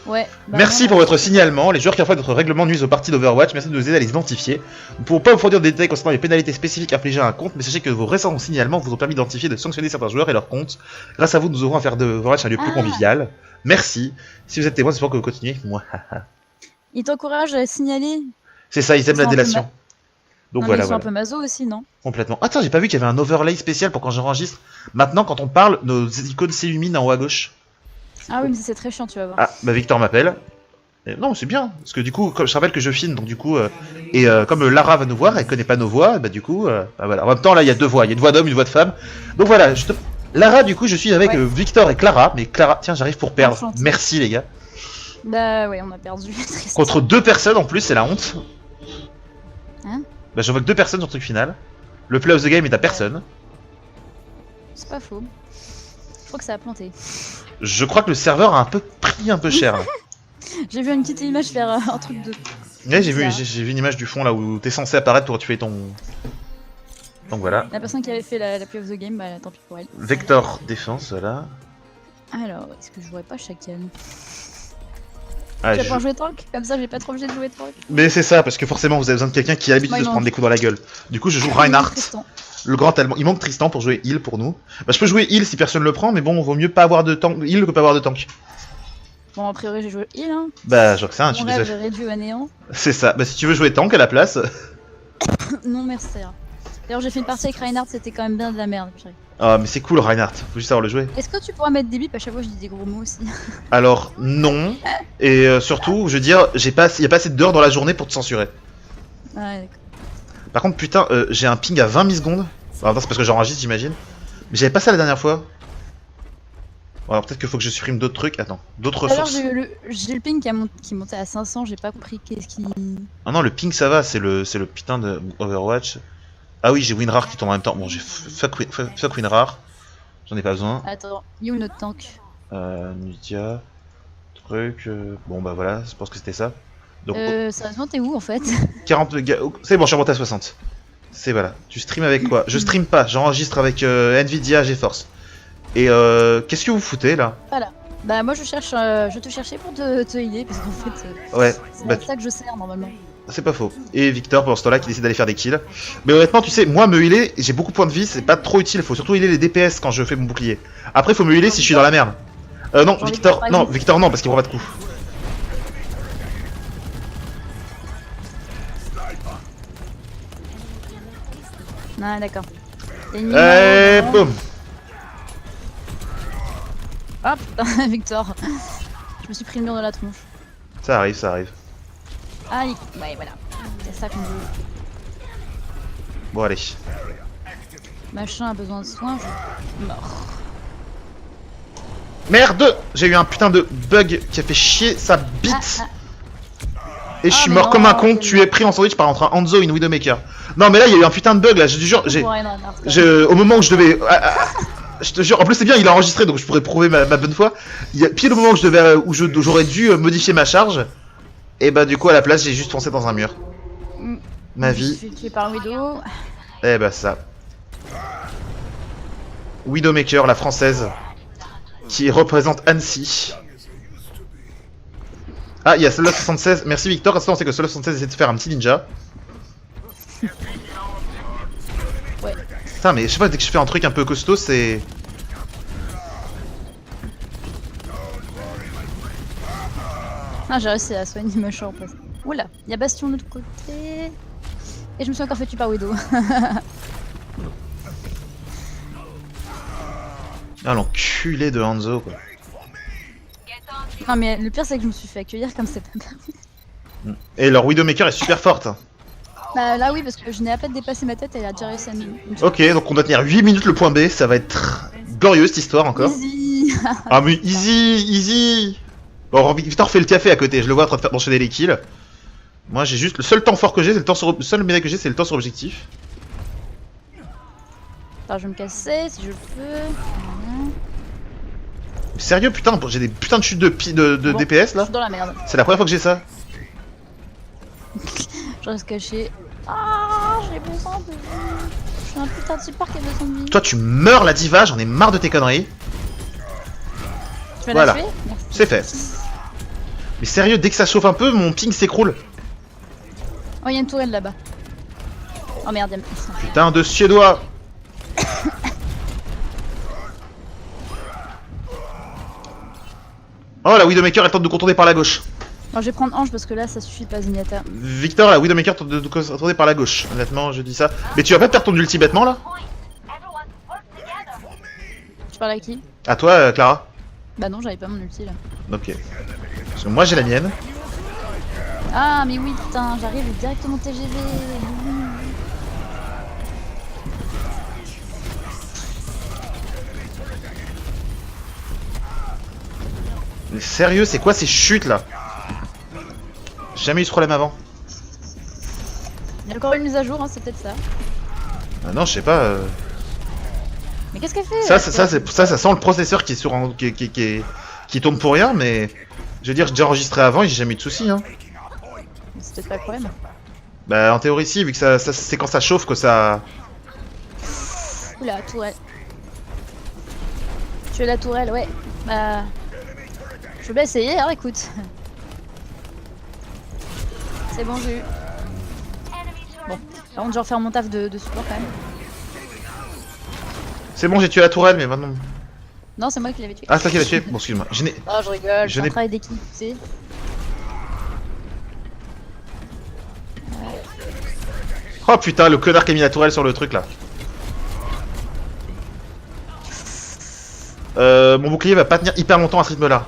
Ouais. Merci pour votre signalement. Les joueurs qui enfreignent votre règlement nuisent aux parties d'Overwatch. Merci de nous aider à les identifier. Nous ne pouvons pas vous fournir des détails concernant les pénalités spécifiques infligées à un compte, mais sachez que vos récents signalements vous ont permis d'identifier et de sanctionner certains joueurs et leurs comptes. Grâce à vous, nous aurons à faire de Overwatch un lieu plus convivial. Merci. Si vous êtes témoin, c'est pour que vous continuez. Moi. Ils t'encouragent à signaler. C'est ça, ils aiment la délation. Donc non, voilà, mais ils sont un peu maso aussi, non? Complètement. Attends, j'ai pas vu qu'il y avait un overlay spécial pour quand j'enregistre. Maintenant, quand on parle, nos icônes s'illuminent en haut à gauche. Ah oui, mais c'est très chiant, tu vas voir. Ah, bah Victor m'appelle. Non, c'est bien, parce que du coup, comme je rappelle que je filme, donc du coup, comme Lara va nous voir, elle connaît pas nos voix, bah du coup, bah, voilà. En même temps, là, il y a deux voix, il y a une voix d'homme, une voix de femme. Donc voilà, Lara, du coup, je suis avec Victor et Clara, mais Clara, tiens, j'arrive pour perdre. Enchanté. Merci les gars. Bah ouais, on a perdu. Contre deux personnes en plus, c'est la honte. Hein? Bah je vois que deux personnes sur le truc final. Le play of the game est à personne. C'est pas faux. Je crois que ça a planté. Je crois que le serveur a un peu pris un peu cher là. J'ai vu une petite image faire un truc de... Ouais, j'ai vu une image du fond là où t'es censé apparaître pour tuer ton... Donc voilà. La personne qui avait fait la play of the game, bah tant pis pour elle. Vector défense, voilà. Alors, est-ce que je jouerais pas Chacal? Ah, tu vas pas jouer tank? Comme ça, j'ai pas trop obligé de jouer tank. Mais c'est ça, parce que forcément vous avez besoin de quelqu'un qui a l'habitude de se prendre des coups dans la gueule. Du coup je joue Reinhardt, le grand allemand. Il manque Tristan pour jouer heal pour nous. Bah je peux jouer heal si personne le prend, mais bon, vaut mieux pas avoir de tank heal que pas avoir de tank. Bon, a priori j'ai joué heal, hein. Bah je crois que c'est un, Mon rêve, j'ai réduit à néant. C'est ça, bah si tu veux jouer tank à la place... Non merci. D'ailleurs j'ai fait une partie avec Reinhardt, c'était quand même bien de la merde. Ah mais c'est cool Reinhardt, faut juste savoir le jouer. Est-ce que tu pourras mettre des bips à chaque fois que je dis des gros mots aussi? Alors non, et surtout, je veux dire, y a pas assez d'heures dans la journée pour te censurer. Ouais, d'accord. Par contre putain, j'ai un ping à 20 millisecondes. Alors c'est parce que j'enregistre j'imagine. Mais j'avais pas ça la dernière fois. Bon, alors peut-être qu'il faut que je supprime d'autres trucs, attends, d'autres ressources. Alors j'ai le ping qui montait à 500, j'ai pas compris qu'est-ce qui... Ah non, le ping ça va, c'est le putain de Overwatch. Ah oui, j'ai WinRAR qui tombe en même temps. Bon, j'ai fuck WinRAR. J'en ai pas besoin. Attends, you notre tank. Nudia. Truc. Bon bah voilà, je pense que c'était ça. Donc, sérieusement, t'es où en fait? 40 c'est bon, je suis remonté à 60. C'est voilà. Tu stream avec quoi? Je stream pas, j'enregistre avec Nvidia GeForce. Et qu'est-ce que vous foutez là? Voilà. Bah moi je cherche, je te cherchais pour te healer parce qu'en fait ouais, c'est ça que je sers normalement. C'est pas faux. Et Victor pendant ce temps-là qui décide d'aller faire des kills. Mais honnêtement, tu sais, moi me healer, j'ai beaucoup de points de vie, c'est pas trop utile. Faut surtout healer les DPS quand je fais mon bouclier. Après, faut me healer si je suis dans la merde. Non, Victor, non, Victor, non, parce qu'il prend pas de coups. Ah d'accord. Boum. Hop, Victor. Je me suis pris le mur de la tronche. Ça arrive, ça arrive. Ah, ouais, voilà. C'est ça qu'on veut. Bon, allez. Machin a besoin de soins, je... mort. Merde! J'ai eu un putain de bug qui a fait chier sa bite. Et je suis mort comme un con, tu es pris en sandwich par entre un Hanzo et une Widowmaker. Non mais là il y a eu un putain de bug là, je te jure, au moment où je devais... je te jure, en plus c'est bien, il a enregistré donc je pourrais prouver ma bonne foi. Pile au moment où je devais, où j'aurais dû modifier ma charge, et bah du coup à la place j'ai juste foncé dans un mur. Ma vie. Je suis tué par Widow. Eh bah ça. Widowmaker, la française, qui représente Annecy. Ah, il y a Soldat 76. Merci Victor. À ce temps, on sait que Soldat 76 essaie de faire un petit ninja. Ouais. Putain, mais je sais pas, dès que je fais un truc un peu costaud, c'est... Ah, j'ai réussi à soigner ma champ en place. Oula, il y a Bastion de l'autre côté. Et je me suis encore fait tuer par Widow. Ah, l'enculé de Hanzo, quoi. Non, mais le pire, c'est que je me suis fait accueillir comme c'est pas permis. Et leur Widowmaker est super forte. Bah là, oui, parce que je n'ai à peine dépassé ma tête et elle a déjà réussi à me... Ok, donc on doit tenir 8 minutes le point B. Ça va être glorieux cette histoire encore. Easy. Ah, mais easy. Bon, Victor fait le café à côté. Je le vois en train de faire enchaîner les kills. Moi, j'ai juste le seul temps fort que j'ai, c'est le temps sur... Le seul médaille que j'ai, c'est le temps sur objectif. Attends, je vais me casser si je le peux. Sérieux, putain, j'ai des putains de chutes de bon, DPS là. Je suis dans la merde. C'est la première fois que j'ai ça. Je reste caché. Ah, j'ai besoin de vie. Je suis un putain de support qui a besoin de vie. Toi, tu meurs la diva, j'en ai marre de tes conneries. Tu vas voilà, la tuer? c'est fait. Mais sérieux, dès que ça chauffe un peu, mon ping s'écroule. Oh, il y a une tourelle là-bas. Oh merde, il y a... Putain de suédois. Oh, la Widowmaker, elle tente de contourner par la gauche. Bon, je vais prendre Ange parce que là, ça suffit pas, Zenyatta. Victor, la Widowmaker tente de contourner par la gauche. Honnêtement, je dis ça. Mais tu vas pas perdre ton ulti bêtement, là? Tu parles à qui? À toi, Clara. Bah non, j'avais pas mon ulti là. Ok. Parce que moi, j'ai la mienne. Ah, mais oui, putain, j'arrive directement TGV. Mais sérieux, c'est quoi ces chutes là? J'ai jamais eu ce problème avant. Il y a encore une mise à jour, hein, c'est peut-être ça. Ah non, je sais pas. Mais qu'est-ce qu'elle fait Ça sent le processeur qui est sur un- qui tourne pour rien, mais je veux dire, j'ai déjà enregistré avant et j'ai jamais eu de soucis. Hein. C'est peut-être pas le problème. Bah en théorie si, vu que c'est quand ça chauffe que ça. Oula, tourelle. Tu veux la tourelle, ouais. Bah. Je veux bien essayer, hein, écoute. C'est bon, j'ai eu. Bon, par contre, je vais refaire mon taf de support quand même. C'est bon, j'ai tué la tourelle, mais maintenant. Non, c'est moi qui l'avais tué. Ah, c'est toi qui l'as tué. Bon, excuse-moi. Oh, je rigole, je c'est un n'ai- travail d'équipe, tu sais. Oh putain, le connard qui a mis la tourelle sur le truc là. Mon bouclier va pas tenir hyper longtemps à ce rythme là.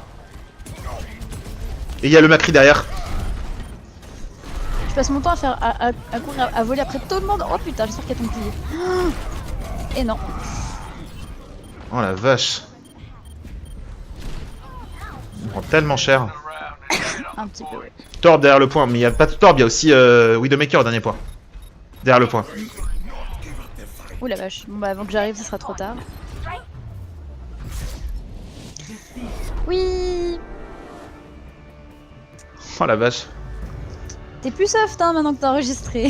Et il y a le Macri derrière. Je passe mon temps à faire à courir, à voler après tout le monde. Oh putain, j'espère qu'il y a ton bouclier. Et non. Oh la vache. On prend tellement cher. Un petit peu, ouais. Torb derrière le point, mais il n'y a pas de Torb, il y a aussi Widowmaker au dernier point. Derrière le point. Ouh la vache. Bon bah avant que j'arrive, ce sera trop tard. Oui. Oh la vache. T'es plus soft hein maintenant que t'as enregistré.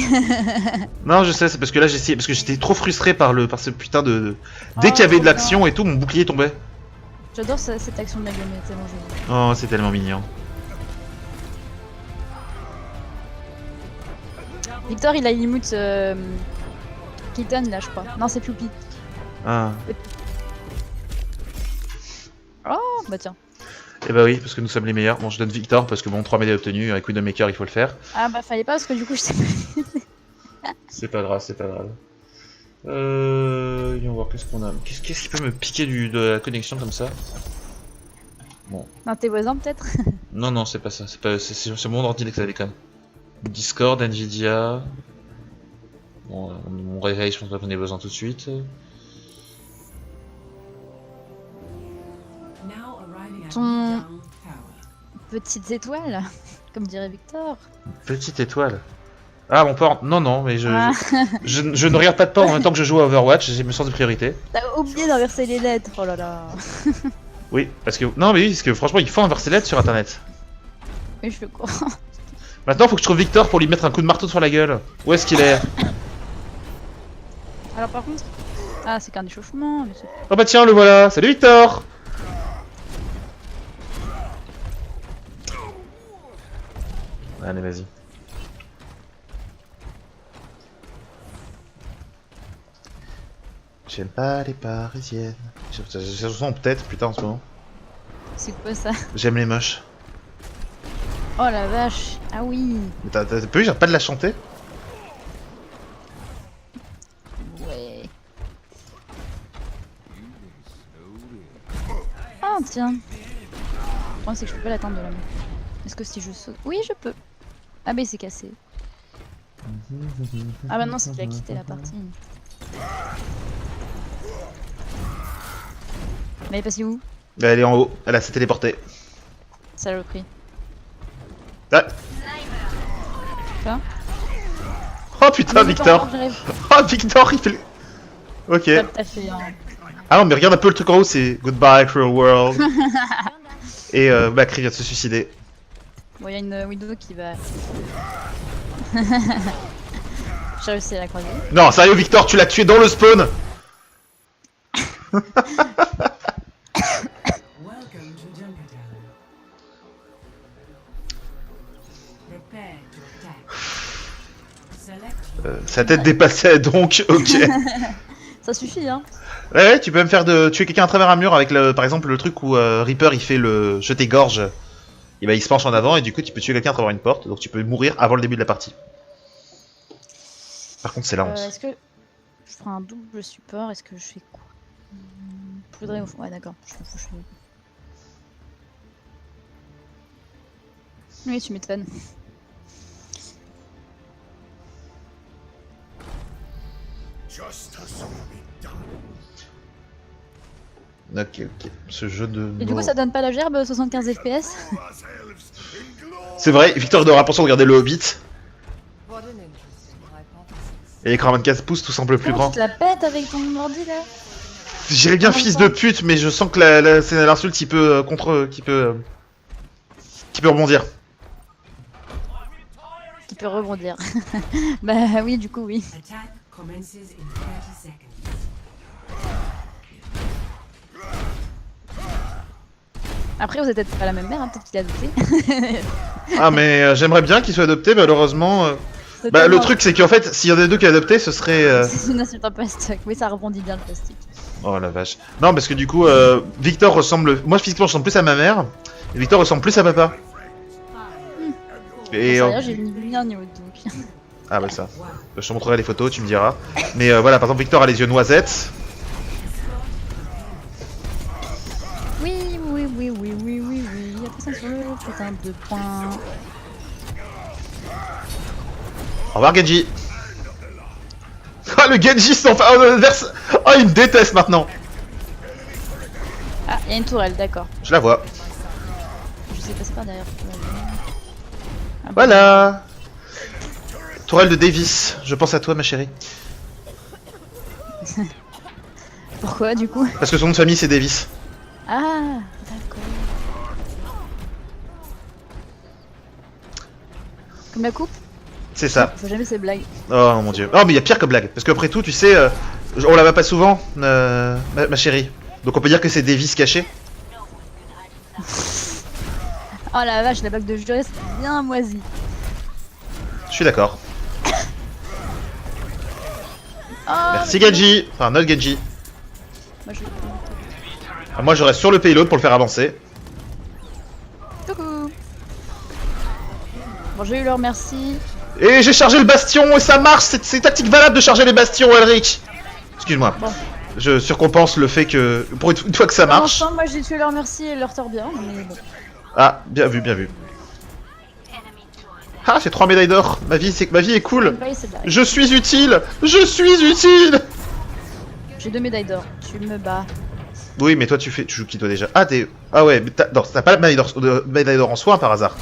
Non, je sais, c'est parce que là j'ai essayé, parce que j'étais trop frustré par ce putain de. Dès qu'il y avait de l'action et tout, mon bouclier tombait. J'adore cette action de la gomme, c'est tellement joli. Oh, c'est tellement mignon. Victor il a une emote Kitten là je crois. Non c'est Ploupi. Ah. Oh bah tiens. Et bah oui, parce que nous sommes les meilleurs. Bon, je donne Victor parce que bon, 3 médailles obtenues, avec Widowmaker il faut le faire. Ah bah fallait pas parce que du coup je sais pas. C'est pas grave, c'est pas grave. Voyons voir qu'est-ce qu'on a. Qu'est-ce qui peut me piquer de la connexion comme ça? Bon. Non tes voisins peut-être. Non, non, c'est pas ça. C'est mon ordi que ça déconne. Discord, Nvidia. Bon, mon réveil, je pense pas qu'on ait besoin tout de suite. Ton petite étoile, comme dirait Victor. Petite étoile. Ah, mon porn. Non, non, mais Ah. je ne regarde pas de porn en même temps que je joue à Overwatch, j'ai mes sens de priorité. T'as oublié d'inverser les lettres, oh là là. Oui, parce que. Non, mais oui, parce que franchement, il faut inverser l'aide sur internet. Oui, je le crois. Maintenant, faut que je trouve Victor pour lui mettre un coup de marteau sur la gueule. Où est-ce qu'il est? Alors, par contre. Ah, c'est qu'un échauffement. Mais Oh bah tiens, le voilà. Salut Victor. Allez, vas-y. J'aime pas les parisiennes. Je sens peut-être, putain, en ce moment. c'est quoi ça? J'aime les moches. Oh la vache. Ah oui. Mais t'as pas vu, j'ai pas de la chanter? Ouais. Ah tiens. Le problème c'est que je peux pas l'atteindre de la main. Est-ce que si je saute... Oui, je peux. Ah mais c'est cassé. Ah bah non, c'est qu'il a quitté la partie. Mais elle est passée où? Elle est en haut, elle a s'est téléportée. Saloperie. Ah. Quoi? Oh putain, Victor! Oh Victor, il fait le... Ok. T'as fait un... Ah non, mais regarde un peu le truc en haut, c'est Goodbye Cruel World. Et Macri vient de se suicider. Bon, il y a une Widow qui va... J'ai réussi à la croiser. Non, sérieux Victor, tu l'as tué dans le spawn. Sa tête dépassait donc, ok. Ça suffit, hein. Ouais, tu peux même faire de tuer quelqu'un à travers un mur avec, par exemple, le truc où Reaper il fait le je t'égorge. Et bah il se penche en avant et du coup tu peux tuer quelqu'un à travers une porte, donc tu peux mourir avant le début de la partie. Par contre c'est la honte. Est-ce que je ferai un double support? Est-ce que je fais quoi? Faudrait... Ouais d'accord, je m'en fous, je fais... Oui, tu m'étonnes. Ok, ce jeu de... Et du coup ça donne pas la gerbe 75 FPS? C'est vrai, Victor devra penser à regarder le Hobbit. Et l'écran 24 pouces tout semble plus grand. Tu te la pètes avec ton ordi là? J'irais bien fils de pute, mais je sens que c'est l'insulte qui peut qui peut rebondir. Qui peut rebondir. Bah oui, du coup oui. Après vous êtes peut-être pas la même mère, hein, peut-être qu'il est adopté. Ah mais j'aimerais bien qu'il soit adopté, malheureusement. Bah le truc c'est qu'en fait, s'il y en a deux qui est adopté, ce serait... C'est une insulte un peu stock, oui ça rebondit bien le plastique. Oh la vache. Non parce que du coup, Victor ressemble... Moi physiquement je ressemble plus à ma mère, et Victor ressemble plus à papa. Et j'ai mis un niveau donc. Ah bah ça. Je te montrerai les photos, tu me diras. Mais voilà, par exemple Victor a les yeux noisettes. Oui. Après ça sur le putain de point. Au revoir Genji. Ah le Genji s'en fait... Oh il me déteste maintenant. Ah, il y a une tourelle, d'accord. Je la vois. Je sais passer par derrière. Ah, voilà. Tourelle de Davis, je pense à toi ma chérie. Pourquoi du coup? Parce que son nom de famille c'est Davis. Ah, d'accord. Comme la coupe? C'est ça. Faut jamais ces blagues. Oh mon dieu. Oh mais il y a pire que blague. Parce qu'après tout, tu sais, on la va pas souvent, ma chérie. Donc on peut dire que c'est Davis caché. Oh la vache, la blague de juré c'est bien moisi. Je suis d'accord. Oh, Merci Genji. Enfin notre Genji. Moi, Moi je reste sur le payload pour le faire avancer. Coucou. Bon j'ai eu leur merci. Et j'ai chargé le bastion et ça marche. C'est tactique valable de charger les bastions, Elric. Excuse-moi. Bon. Je surcompense le fait que pour une fois que ça marche. Enfin, moi j'ai tué leur merci et leur torbien, mais bon. Ah, bien vu, bien vu. Ah, j'ai 3 médailles d'or. Ma vie est cool. Je suis utile. Je suis utile. J'ai 2 médailles d'or. Tu me bats. Oui, mais toi tu joues qui toi déjà? Ah, t'es... Ah ouais, mais t'as pas la médaille d'or en soi par hasard?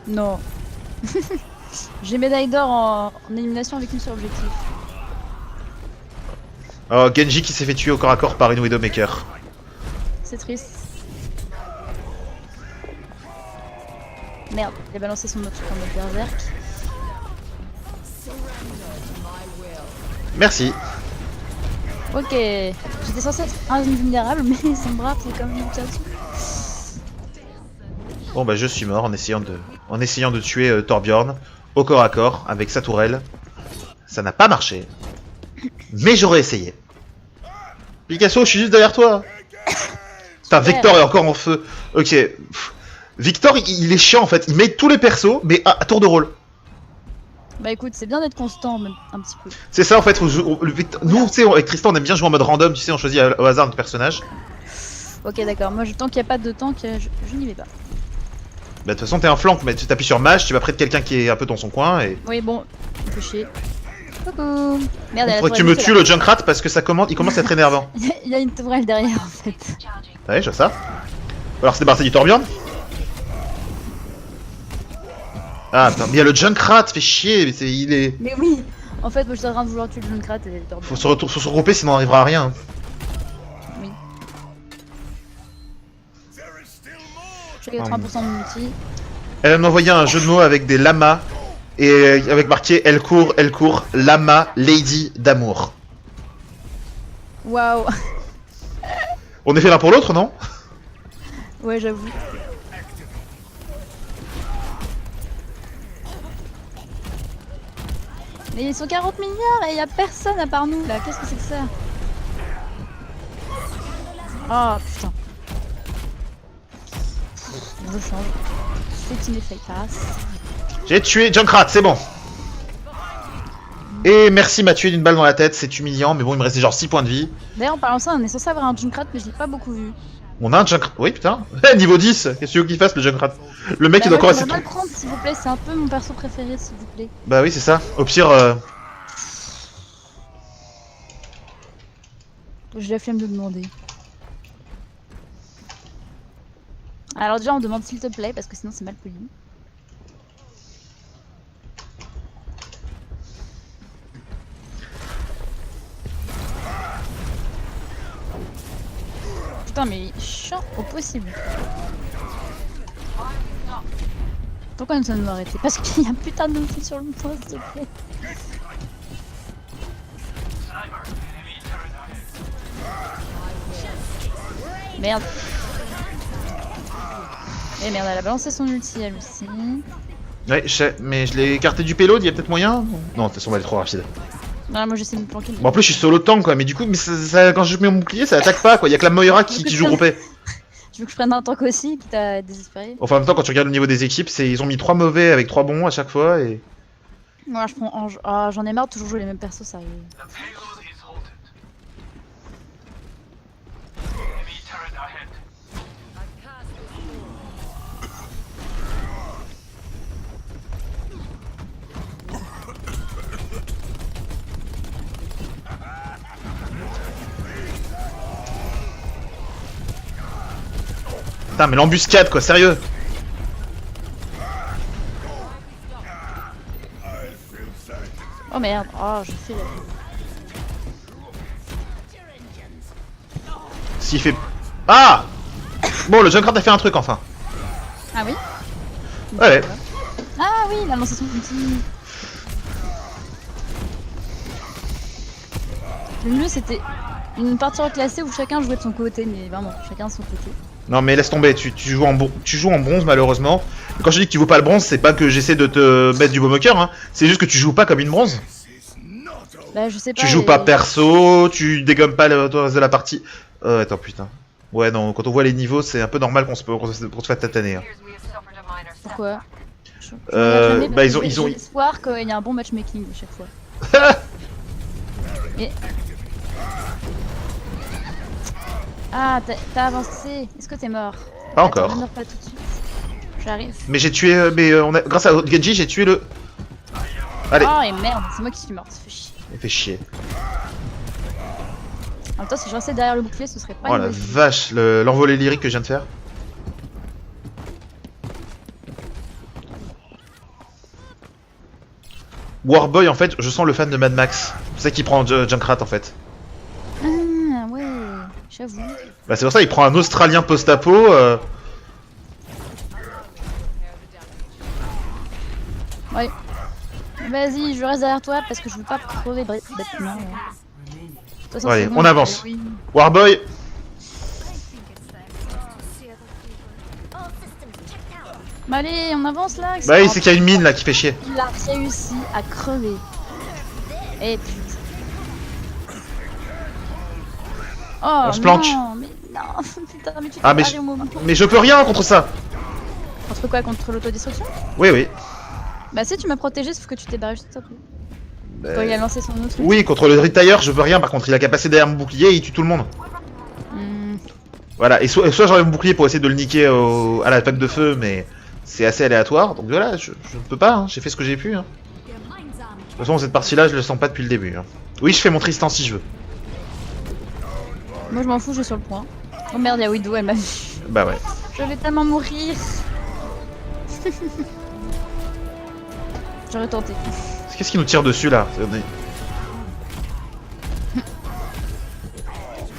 Non. J'ai médaille d'or en élimination avec une seul objectif. Oh, Genji qui s'est fait tuer au corps à corps par une Widowmaker. C'est triste. Merde, il a balancé son autre truc en mode berserk. Merci. Ok, j'étais censé être invulnérable, mais son bras c'est quand même une dessus. Bon bah je suis mort en essayant de tuer Torbjorn au corps à corps avec sa tourelle. Ça n'a pas marché. Mais j'aurais essayé. Picasso, je suis juste derrière toi. Putain, Victor est encore en feu. Ok. Victor, il est chiant en fait. Il met tous les persos, mais à tour de rôle. Bah écoute, c'est bien d'être constant même un petit peu. C'est ça en fait. Nous, tu sais, avec Tristan, on aime bien jouer en mode random. Tu sais, on choisit au hasard notre personnage. Ok, d'accord. Moi, tant qu'il n'y a pas de tank, je n'y vais pas. Bah de toute façon, t'es un flank, mais tu t'appuies sur Mage, tu vas près de quelqu'un qui est un peu dans son coin et. Oui, bon, il fait chier. Coucou. Merde, faudrait que tu me tues le Junkrat parce que il commence à être énervant. Il y a une tourelle derrière en fait. Ouais, je vois ça. Alors c'est débarrassé du Torbjorn. Ah putain, mais il y a le Junkrat, fait chier, mais il est... Mais oui. En fait, moi je suis en train de vouloir tuer le Junkrat et le Torbjorn. Faut se regrouper sinon on n'arrivera à rien. Oui. J'ai 30% de mon outil. Elle va m'envoyer un jeu de mots avec des lamas et avec marqué elle court, lama, lady d'amour. Waouh. On est fait l'un pour l'autre, non? Ouais, j'avoue. Mais ils sont 40 milliards et y a personne à part nous là, qu'est-ce que c'est que ça? Oh putain. Je change. C'est inefficace. J'ai tué Junkrat, c'est bon. Et merci m'a tué d'une balle dans la tête, c'est humiliant, mais bon il me restait genre 6 points de vie. D'ailleurs en parlant de ça, on est censé avoir un Junkrat mais je l'ai pas beaucoup vu. On a un Junkrat, oui putain. Niveau 10, qu'est-ce que tu veux qu'il fasse le Junkrat? Le mec il doit encore rester... le prendre s'il vous plaît, c'est un peu mon perso préféré s'il vous plaît. Bah oui c'est ça, au pire... J'ai la flemme de demander. Alors déjà on demande s'il te plaît parce que sinon c'est mal poli. Putain mais chiant au possible. Pourquoi nous sommes arrêtés? Parce qu'il y a un putain de fil sur le point s'il te plaît. Merde. Eh merde, elle a balancé son ulti elle aussi. Ouais, je sais, mais je l'ai écarté du payload, il y a peut-être moyen? Non, de toute façon, elle est trop rapide. Non, moi j'essaie de me planquer. Bon, en plus, je suis solo tank quoi, mais du coup, mais quand je mets mon bouclier, ça attaque pas quoi, il y a que la Moira qui joue groupée. Tu veux que je prenne un tank aussi, qui t'a désespéré? Enfin, en même temps, quand tu regardes le niveau des équipes, ils ont mis 3 mauvais avec 3 bons à chaque fois et. Moi je prends Ange. Ah, j'en ai marre de toujours jouer les mêmes persos, sérieux. Putain, mais l'embuscade quoi, sérieux! Oh merde, oh je fais. S'il fait. Ah! Bon, le Junkrat a fait un truc enfin. Ah oui? Ouais. Ah oui, il a lancé son ulti. Le mieux c'était une partie reclassée où chacun jouait de son côté, mais vraiment, chacun de son côté. Non mais laisse tomber, tu joues en bronze malheureusement. Et quand je dis que tu joues pas le bronze, c'est pas que j'essaie de te mettre du baume au cœur, hein. C'est juste que tu joues pas comme une bronze. Bah je sais pas. Tu joues pas perso, tu dégommes pas le reste de la partie. Attends putain. Ouais non, quand on voit les niveaux, c'est un peu normal qu'on se fasse tataner. Hein. Pourquoi? Bah ils ont... J'ai l'espoir qu'il y a un bon matchmaking à chaque fois. Et... Ah, t'as avancé. Est-ce que t'es mort? Pas encore. Ne meurs pas tout de suite. J'arrive. Mais j'ai tué... grâce à Genji, j'ai tué le... Allez. Oh et merde, c'est moi qui suis morte, ça fait chier. Il fait chier. En même temps, si je restais derrière le bouclier, ce serait pas Oh une la bonne idée. vache, l'envolée lyrique que je viens de faire. Warboy en fait, je sens le fan de Mad Max. C'est ça qui prend Junkrat en fait. Ah ouais, j'avoue. Bah c'est pour ça il prend un Australien post-apo. Ouais. Vas-y, je reste derrière toi parce que je veux pas crever bêtement. De toute façon, Allez, c'est bon, on avance. oui. Warboy. Bah allez, on avance là. Bah oui, c'est qu'il y a une mine là qui fait chier. Il a réussi à crever. Et putain. Oh, On se planque. Non, mais non, putain, mais tu t'es Ah mais barré au moment. mais je peux rien contre ça. Contre quoi? Contre l'autodestruction? Oui oui. Bah si, tu m'as protégé, sauf que tu t'es barré juste après. Quand il a lancé son autre. Oui, contre le Retire, je peux rien. Par contre, il a qu'à passer derrière mon bouclier et il tue tout le monde. Voilà, et soit j'enlève mon bouclier pour essayer de le niquer à l'attaque de feu, mais c'est assez aléatoire. Donc voilà, je ne peux pas, hein. J'ai fait ce que j'ai pu. Hein. De toute façon, cette partie-là, je le sens pas depuis le début. Hein. Oui, je fais mon Tristan si je veux. Moi je m'en fous, je suis sur le point. Oh merde, y'a Widow, elle m'a vu. Bah ouais. Je vais tellement mourir. J'aurais tenté. Qu'est-ce qui nous tire dessus là?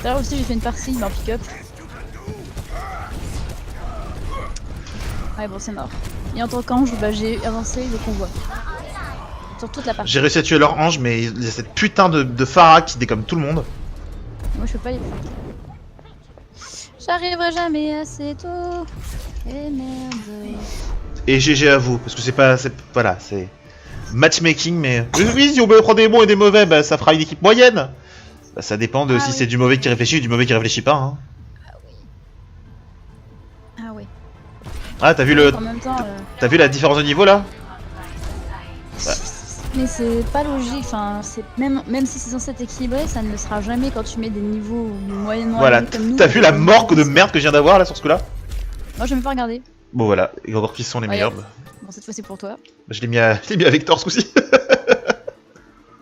D'ailleurs aussi j'ai fait une partie en pick-up. Ouais bon c'est mort. Et en tant qu'ange, bah j'ai avancé le convoi. Sur toute la partie. J'ai réussi à tuer leur ange, mais il y a cette putain de Pharah qui décomme tout le monde. Moi je peux pas y aller. J'arriverai jamais assez tôt. Et merde. Et GG à vous, parce que c'est pas... Voilà, c'est... matchmaking, mais... Oui, si on peut prendre des bons et des mauvais, bah ça fera une équipe moyenne. Bah, ça dépend de si c'est du mauvais qui réfléchit ou du mauvais qui réfléchit pas. Hein. Ah oui. Ah, t'as vu le... En même temps, T'as vu la différence de niveau là? mais c'est pas logique, enfin, même si c'est censé être équilibré, ça ne le sera jamais quand tu mets des niveaux moyennement Voilà, élevés comme nous. t'as vu la mort de merde que je viens d'avoir là sur ce coup là? Moi je vais même pas regarder. Bon voilà, et encore qui sont les meilleurs. Regarde. Bon, cette fois c'est pour toi. Bah, je l'ai mis à Victor ce coup-ci.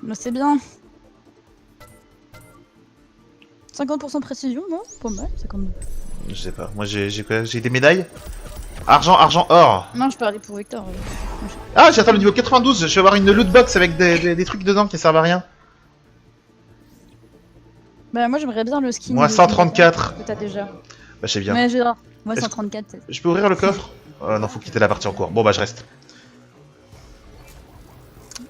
Bah, c'est bien. 50% de précision, non? Pas mal, 52. Je sais pas, moi j'ai quoi? J'ai des médailles? Argent, argent, or. Non, je parlais pour Victor. Ah, j'ai atteint le niveau 92, je vais avoir une loot box avec des trucs dedans qui servent à rien. Bah, moi j'aimerais bien le skin. Moi 134. Que t'as déjà. Bah, je sais bien. Mais j'ai moi 134. peut-être. Je peux ouvrir le coffre? Non, faut quitter la partie en cours. Bon, bah, je reste.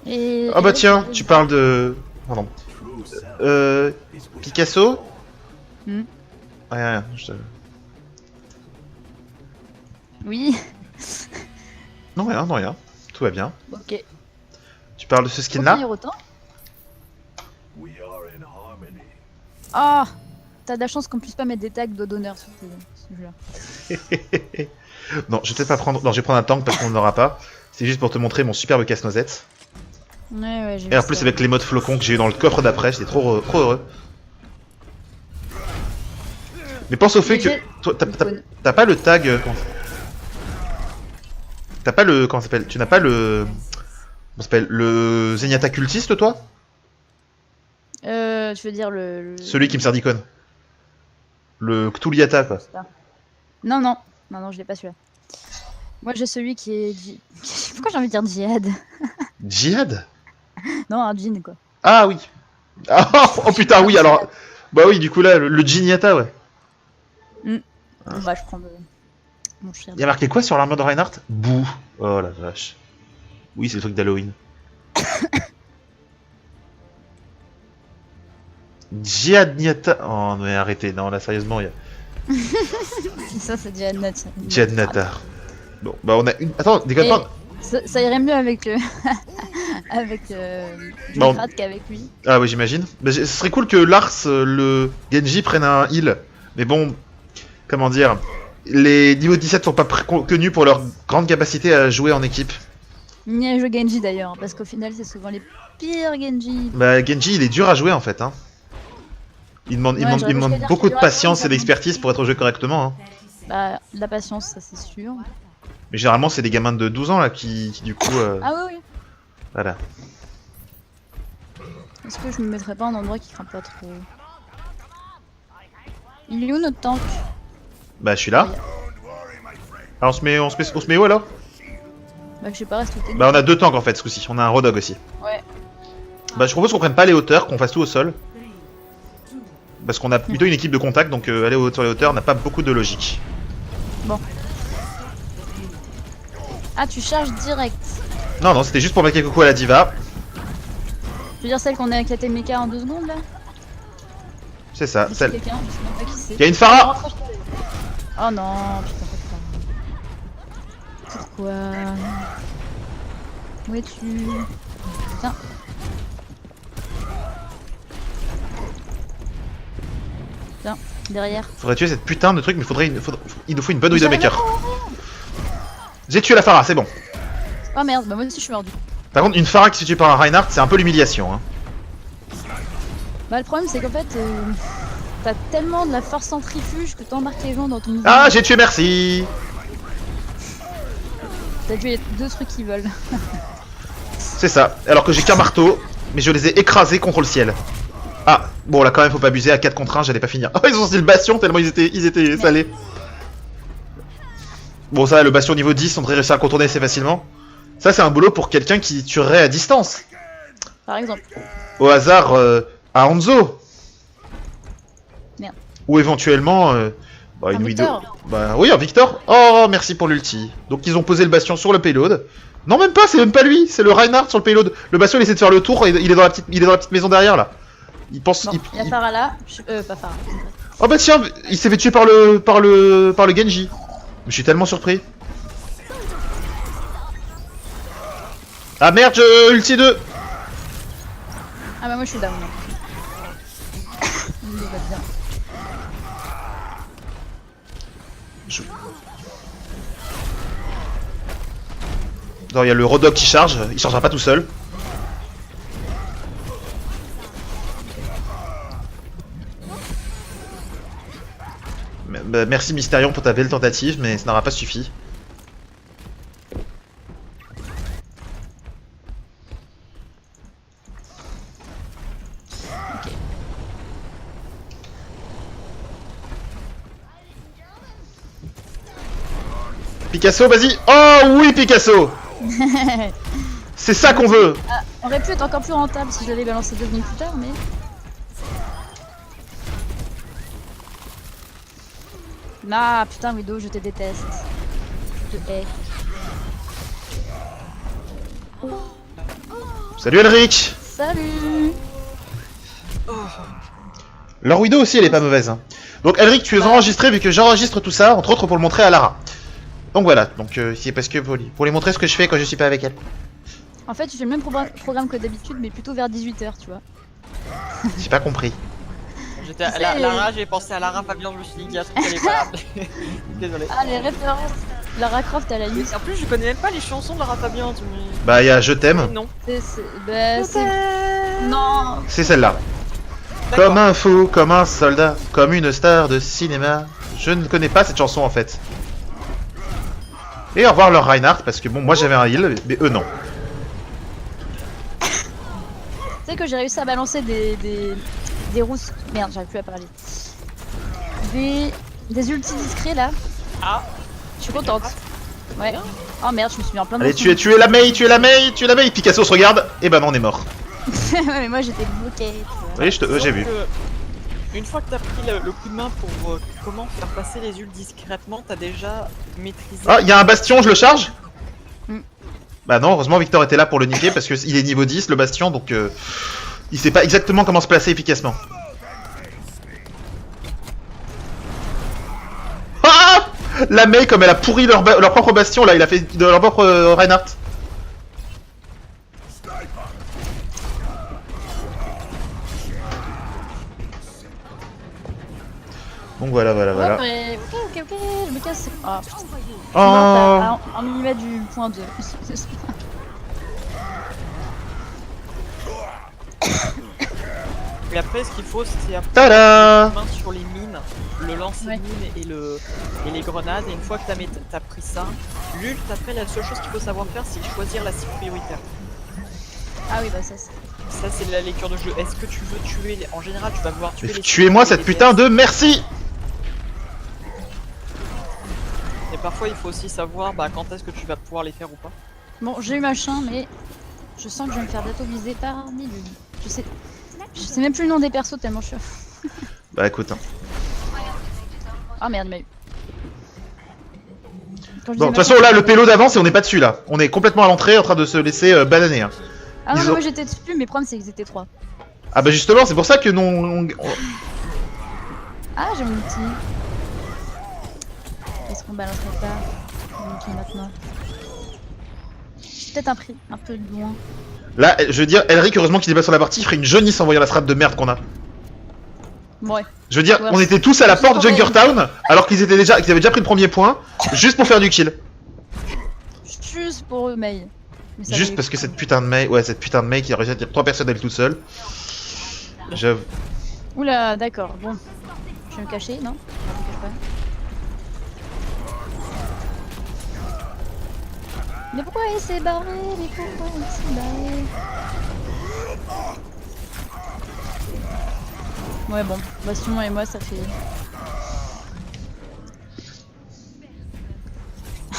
Et... Oh, bah, tiens, tu parles de. Pardon. Picasso? Rien, je te. Oui. Non, rien, non, rien. Tout va bien. Ok. Tu parles de ce skin là? Ah, t'as de la chance qu'on puisse pas mettre des tags d'honneur sur ce jeu-là. Non, je vais peut-être pas prendre. Non, je vais prendre un tank parce qu'on ne l'aura pas. C'est juste pour te montrer mon superbe casse-noisette. Ouais, j'ai Et en plus, avec les modes flocons que j'ai eu dans le coffre d'après, j'étais trop heureux. Mais pense au fait que. Toi, t'as pas le tag. T'as pas le. Comment ça s'appelle? Tu n'as pas le. Comment ça s'appelle? Le Zenyatta cultiste, toi? Tu veux dire Celui qui me sert d'icône. Le Cthulhiata, quoi. Non, je l'ai pas celui-là. Moi j'ai celui qui est... Pourquoi j'ai envie de dire djihad? Djihad? Non, un djinn quoi. Ah oui. Ah, oh putain, oui, alors... Bah oui, du coup là, le Djinnyata, ouais. Bon, bah je prends mon chien. Y'a marqué quoi sur l'armure de Reinhardt? Bouh. Oh la vache. Oui, c'est le truc d'Halloween. Djihadnyata. Oh mais arrêtez, non là sérieusement, y'a... Ça c'est Djihadnyata. Djihadnyata. Bon, bah on a une... Attends, déconne pas. Ça irait mieux avec le... avec Junkrat qu'avec lui. Ah oui, j'imagine. Mais ce serait cool que Lars, le Genji, prenne un heal. Mais bon, comment dire, les niveaux 17 sont pas connus pour leur grande capacité à jouer en équipe. Ni à jouer Genji d'ailleurs, parce qu'au final c'est souvent les pires Genji. Bah Genji il est dur à jouer en fait. Hein. Il demande beaucoup de patience et d'expertise pour être joué correctement. Hein. Bah de la patience, ça c'est sûr. Mais généralement c'est des gamins de 12 ans là qui du coup... Ah oui. Voilà. Est-ce que je me mettrais pas en endroit qui craint pas trop? Il est où notre tank? Bah je suis là. Alors on se met où alors? Bah je sais pas, reste où t'es. Bah on a deux tanks en fait ce coup-ci, on a un Rodog aussi. Ouais. Bah je propose qu'on prenne pas les hauteurs, qu'on fasse tout au sol. Parce qu'on a plutôt une équipe de contact, donc aller sur les hauteurs n'a pas beaucoup de logique. Bon. Ah tu charges direct. Non, c'était juste pour mettre coucou à la diva. Tu veux dire celle qu'on a avec la TMK en 2 secondes là? C'est ça, celle. Je sais même pas qui c'est. Y'a une Pharah! Oh non, putain, pourquoi? Où es-tu? Putain. Putain, derrière. Faudrait tuer cette putain de truc, mais il nous faut une bonne Widowmaker. J'ai tué la Pharah, c'est bon. Oh merde, bah moi aussi je suis mordu. Par contre, une Pharah qui se tue par un Reinhardt, c'est un peu l'humiliation. Hein. Bah le problème c'est qu'en fait, t'as tellement de la force centrifuge que t'embarques les gens dans ton mouvement. Ah, j'ai tué, merci. T'as tué 2 trucs qui volent. C'est ça, alors que j'ai qu'un marteau, mais je les ai écrasés contre le ciel. Ah, bon là quand même faut pas abuser, à 4 contre 1 j'allais pas finir. Oh ils ont sorti le bastion tellement ils étaient salés. Bon ça le bastion niveau 10 on devrait réussir à le contourner assez facilement. Ça c'est un boulot pour quelqu'un qui tuerait à distance. Par exemple. Au hasard à Hanzo. Merde. Ou éventuellement bah, une vidéo. Victor. Bah oui un Victor. Oh merci pour l'ulti. Donc ils ont posé le bastion sur le payload. Non même pas, c'est même pas lui, c'est le Reinhardt sur le payload. Le bastion il essaie de faire le tour et il est dans la petite maison derrière là. Il pense. Bon, il y a Pharah là, pas Pharah. Oh bah tiens, il s'est fait tuer par le Genji. Je suis tellement surpris. Ah merde, je ulti 2. Ah bah moi je suis down. Il va bien. Non, il y a le Rodok qui charge, il chargera pas tout seul. Merci Mysterion pour ta belle tentative, mais ça n'aura pas suffi. Ok. Picasso, vas-y. Oh oui, Picasso. C'est ça qu'on veut. Ah, on aurait pu être encore plus rentable si je l'avais balancé 2 secondes plus tard, mais... Ah putain Widow, je te déteste. Je te hais. Salut Elric. Salut. Leur Widow aussi, elle est pas mauvaise. Hein. Donc Elric, tu es enregistré vu que j'enregistre tout ça, entre autres pour le montrer à Lara. Donc voilà, donc c'est parce que pour lui montrer ce que je fais quand je suis pas avec elle. En fait, je fais le même programme que d'habitude, mais plutôt vers 18h, tu vois. J'ai pas compris. J'étais à Lara, j'ai pensé à Lara Fabian, je me suis dit, il y a un truc, elle est pas là. Désolé. Ah, les références. Lara Croft à la limite. En plus, je connais même pas les chansons de Lara Fabian. Bah, il y a Je t'aime. Non. Non. C'est celle-là. Comme un fou, comme un soldat, comme une star de cinéma. Je ne connais pas cette chanson en fait. Et au revoir leur Reinhardt, parce que bon, moi j'avais un heal, mais eux non. Tu sais que j'ai réussi à balancer des rousses. Merde, j'arrive plus à parler. Des ultis discrets là. Ah. Je suis contente. Ouais. Oh merde, je me suis mis en plein de. Allez, tu es la Mei, tu es la Mei, tu es la Mei. Picasso se regarde, et bah non, on est mort. Ouais, mais moi j'étais bloquée. Oui, j'ai vu. Une fois que t'as pris le coup de main pour comment faire passer les ults discrètement, t'as déjà maîtrisé. Ah, il y a un bastion, je le charge. Mm. Bah non, heureusement Victor était là pour le niquer parce qu'il est niveau 10 le bastion, donc il sait pas exactement comment se placer efficacement. Ah, la Mei, comme elle a pourri leur propre bastion là, il a fait de leur propre Reinhardt. Donc voilà. Ouais, mais... Ok, je me casse. Ah putain. Oh. Non, t'as un millimètre du point 2. Et après, ce qu'il faut, c'est Tada main sur les mines, le lancer de mines et les grenades. Et une fois que t'as pris ça, l'ult, après, la seule chose qu'il faut savoir faire, c'est choisir la cible prioritaire. Ah oui, bah ça c'est... Ça, c'est la lecture de jeu. Est-ce que tu veux tuer... En général, tu vas vouloir tuer les... Tuez-moi cette putain de merci. Et parfois, il faut aussi savoir quand est-ce que tu vas pouvoir les faire ou pas. Bon, j'ai eu machin, mais je sens que je vais me faire bientôt viser par Nidul. Je sais même plus le nom des persos tellement je suis... Bah écoute. Hein. Ah merde, il m'a eu. Bon, de toute façon, là, le pélo d'avance et on n'est pas dessus là. On est complètement à l'entrée en train de se laisser bananer. Hein. Ah non, mais moi j'étais dessus, mais le problème c'est qu'ils étaient 3. Ah bah justement, c'est pour ça que non. Ah, j'ai mon outil. Est-ce qu'on balancerait pas mon outil maintenant? Peut-être un peu loin. Là, je veux dire, Elric, heureusement qu'il est pas sur la partie, il ferait une jaunisse en voyant la strat de merde qu'on a. Ouais. Je veux dire, Ouais, on était tous à la porte de Junkertown, alors qu'ils avaient déjà pris le premier point, juste pour faire du kill. Juste pour eux, Mei. Juste parce que cette putain de Mei, qui a réussi à tirer 3 personnes elle toute seule. J'avoue. Oula, d'accord, bon. Je vais me cacher, non? Je me cache pas. Mais pourquoi il s'est barré? Mais pourquoi il s'est barré? Ouais, bon, Bastion et moi ça fait.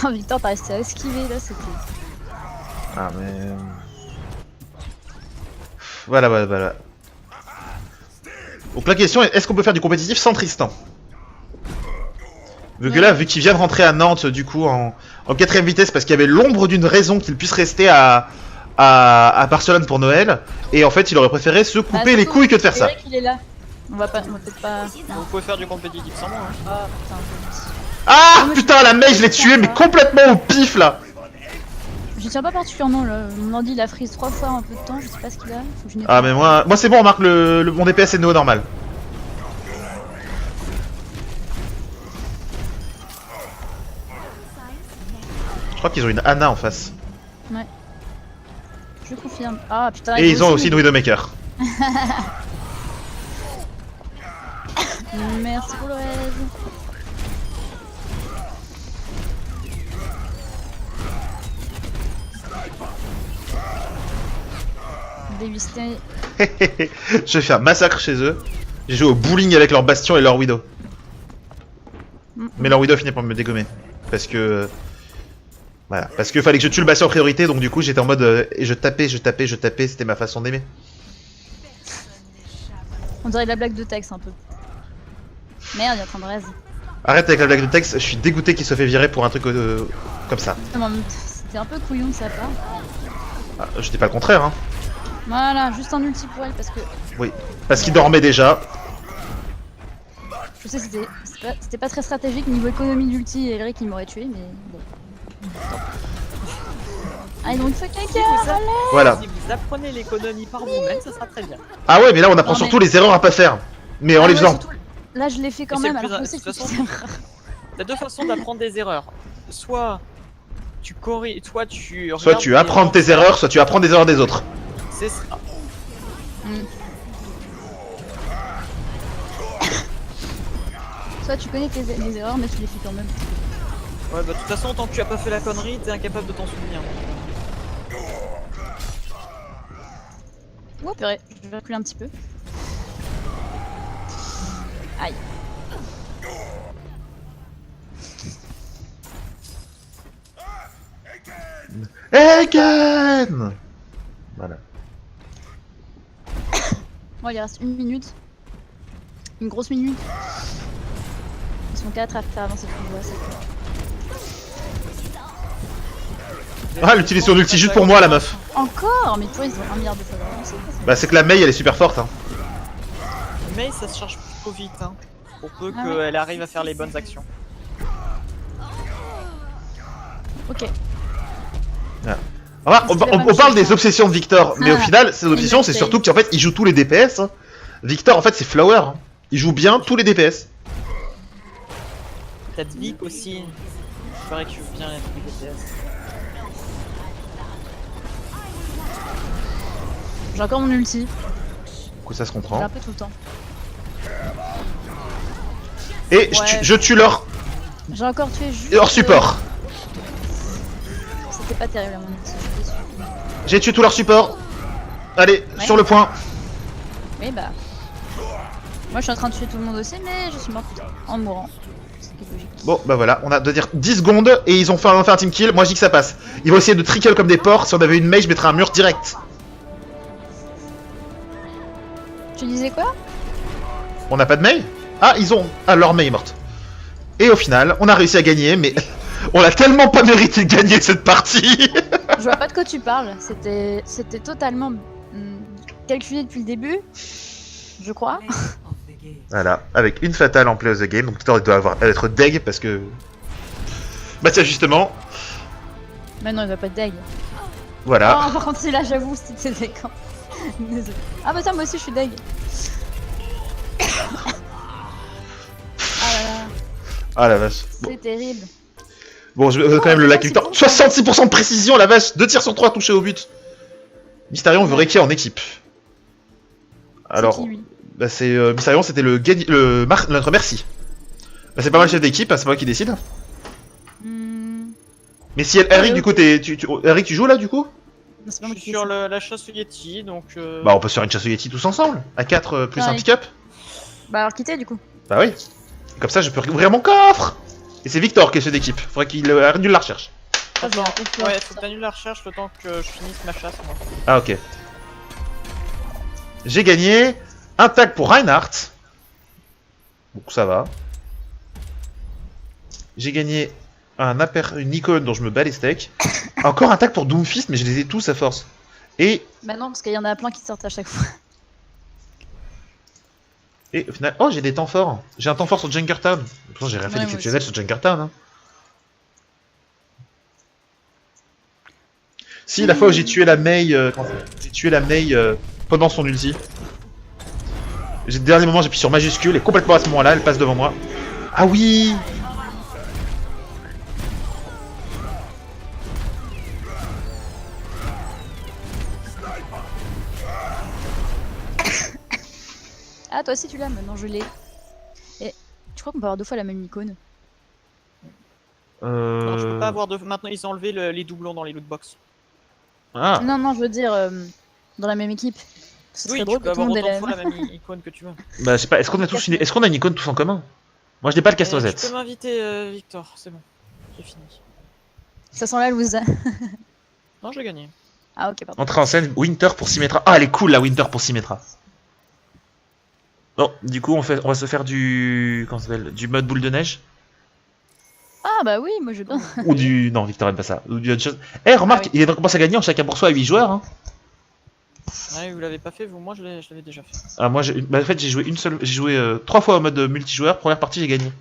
Ah, Victor, t'as resté à esquiver là, c'était. Ah, mais. Voilà. Donc la question est, est-ce qu'on peut faire du compétitif sans Tristan? Vu que là, vu qu'il vient de rentrer à Nantes, du coup, en 4ème vitesse, parce qu'il y avait l'ombre d'une raison qu'il puisse rester à Barcelone pour Noël, et en fait, il aurait préféré se couper les couilles que de faire ça. C'est vrai qu'il est là. On va peut-être pas. Vous pouvez faire du compétitif sans moi. Hein. Ah putain, Ah putain, la Mei, je l'ai tué, mais complètement au pif là. Je tiens pas particulièrement là. Mon ordi il a freeze 3 fois en peu de temps, je sais pas ce qu'il a. Faut que je Ah mais moi c'est bon, remarque mon DPS est néo normal. Je crois qu'ils ont une Ana en face. Ouais. Je confirme. Ah putain. Et ils ont aussi une Widowmaker. Merci pour le raise. Dévisté. Je vais faire massacre chez eux. J'ai joué au bowling avec leur bastion et leur widow. Mais leur widow finit par me dégommer. Parce que... Voilà, parce que fallait que je tue le bastion en priorité, donc du coup j'étais en mode... et je tapais, c'était ma façon d'aimer. On dirait de la blague de texte un peu. Merde, il est en train de raise. Arrête avec la blague de texte, je suis dégoûté qu'il se fait virer pour un truc comme ça. C'était un peu couillon de sa part. Ah, je dis pas le contraire, hein. Voilà, juste un ulti pour elle parce que... Oui, parce qu'il dormait déjà. Je sais, c'était pas très stratégique niveau économie d'ulti, Elric il m'aurait tué, mais bon. Ah, donc fait caca, Voilà. Si vous apprenez l'économie par vous-même, ça sera très bien. Ah ouais, mais là on apprend surtout les erreurs à pas faire. Mais en les faisant. Surtout, là je l'ai fait quand même, alors que je sais que c'est T'as deux façons d'apprendre des erreurs. Soit tu corriges, soit tu... Soit tu apprends de tes erreurs, soit tu apprends des erreurs des autres. C'est ça. Soit tu connais les erreurs, mais tu les fais quand même. Ouais, bah de toute façon, tant que tu as pas fait la connerie, t'es incapable de t'en souvenir. Oh purée, je vais reculer un petit peu. Aïe. Egen. Voilà. Bon, il reste 1 minute. Une grosse minute. Ils sont 4 à faire avancer le combat, c'est cool. Ah, elle utilise son ulti juste pour moi, la meuf. Encore? Mais toi, ils ont 1 milliard de fois d'avance. Bah, c'est que la Mei elle est super forte. Hein. Mais ça se charge plutôt vite, hein. Pour peu Ah qu'elle arrive à faire les bonnes actions. Ok. Ah, on parle des obsessions de Victor, mais au final, ces obsessions, c'est surtout qu'en fait, il joue tous les DPS. Hein. Victor, en fait, c'est Flower. Hein. Il joue bien tous les DPS. Peut-être Vic aussi. Il paraît que tu veux bien être DPS. J'ai encore mon ulti. Du coup, ça se J'ai comprend. un peu tout le temps. Et Ouais. je tue leur J'ai juste... support. C'était pas terrible à mon ulti, je suis déçue. J'ai tué tout leur support. Allez, Ouais. sur le point. Oui bah... Moi je suis en train de tuer tout le monde aussi, mais je suis morte en mourant. C'est logique. Bon, bah voilà, on a de dire 10 secondes et ils ont fait un team kill. Moi, je dis que ça passe. Ils vont essayer de trickle comme des porcs. Si on avait une Mei, je mettrais un mur direct. Tu disais quoi? On n'a pas de Mei? Ah, ils ont... Ah, leur Mei est morte. Et au final, on a réussi à gagner, mais on a tellement pas mérité de gagner cette partie. Je vois pas de quoi tu parles. C'était totalement calculé depuis le début. Je crois. Voilà, avec une fatale en play of the game, donc Victor doit être deg parce que... Bah tiens, justement, Mais non, il va pas être deg. voilà. Oh, par contre, c'est là, j'avoue, c'était décant. Désolé. Ah bah tiens, moi aussi je suis deg. Ah là là, Ah la vache. Bon, c'est terrible. bon je veux quand même le like Victor. 66% de précision, la vache. 2 tirs sur 3 touchés au but. Mysterion veut Reiki en équipe. Alors, C'est qui, lui? bah c'est Mysterion, c'était notre merci. Bah c'est pas mal le chef d'équipe, hein, c'est moi qui décide. Mais si Eric, du coup, Eric, tu joues là, du coup? Non, c'est pas Je moi suis qui sur décide. la chasse au Yeti, donc... Bah on peut se faire une chasse au Yeti tous ensemble. À 4 plus Ah, un oui. pick-up. Bah alors quittez du coup. Bah oui. Comme ça, je peux ouvrir mon coffre. Et c'est Victor qui est chef d'équipe. Faudrait qu'il annule la recherche. Ah, j'ai raté le Ouais, tour. faut que t'annules la recherche le temps que je finisse ma chasse, moi. Ah ok. J'ai gagné un tag pour Reinhardt. Donc ça va. J'ai gagné une icône dont je me bats les steaks. Encore un tag pour Doomfist, mais je les ai tous à force. Et, Bah non, parce qu'il y en a plein qui sortent à chaque fois. et au final... Oh, j'ai des temps forts. J'ai un temps fort sur Junkertown. Pourtant, j'ai rien fait Ouais, d'exceptionnel sur Junkertown. Hein. Si, la fois où j'ai tué la Mei, j'ai tué la Mei pendant son ulti. Dernier moment, j'ai appuyé sur majuscule et complètement à ce moment-là, elle passe devant moi. Ah oui! Ah, toi aussi tu l'as, maintenant je l'ai. Et tu crois qu'on peut avoir 2 fois la même icône? Non, je peux pas avoir deux. Maintenant, ils ont enlevé les doublons dans les lootbox. Ah! Non, non, je veux dire dans la même équipe. Ce serait Oui, drôle tu peux que tout le avoir monde ait autant de la fois même. la même icône que tu veux. Bah, je sais pas, est-ce qu'on a tous est-ce qu'on a une icône tous en commun? Moi, je n'ai pas le Tu casse-noisette. peux m'inviter, Victor, c'est bon. J'ai fini. Ça sent la loose. Non, j'ai gagné. Ah, ok, pardon. Entrée en scène, Winter pour Symmetra. Ah, elle est cool la Winter pour Symmetra. Bon, du coup, on va se faire du. Comment ça s'appelle? Du mode boule de neige? Ah, bah oui, moi je veux bien. Ou du. Non, Victor aime pas ça. Ou du autre chose. Eh, remarque, Ah oui. il commence à gagner en chacun pour soi à 8 joueurs. Hein. Ouais, vous l'avez pas fait, vous, moi je l'avais déjà fait. Ah, moi, bah, en fait, j'ai joué une seule. J'ai joué 3 fois en mode multijoueur. Première partie, j'ai gagné.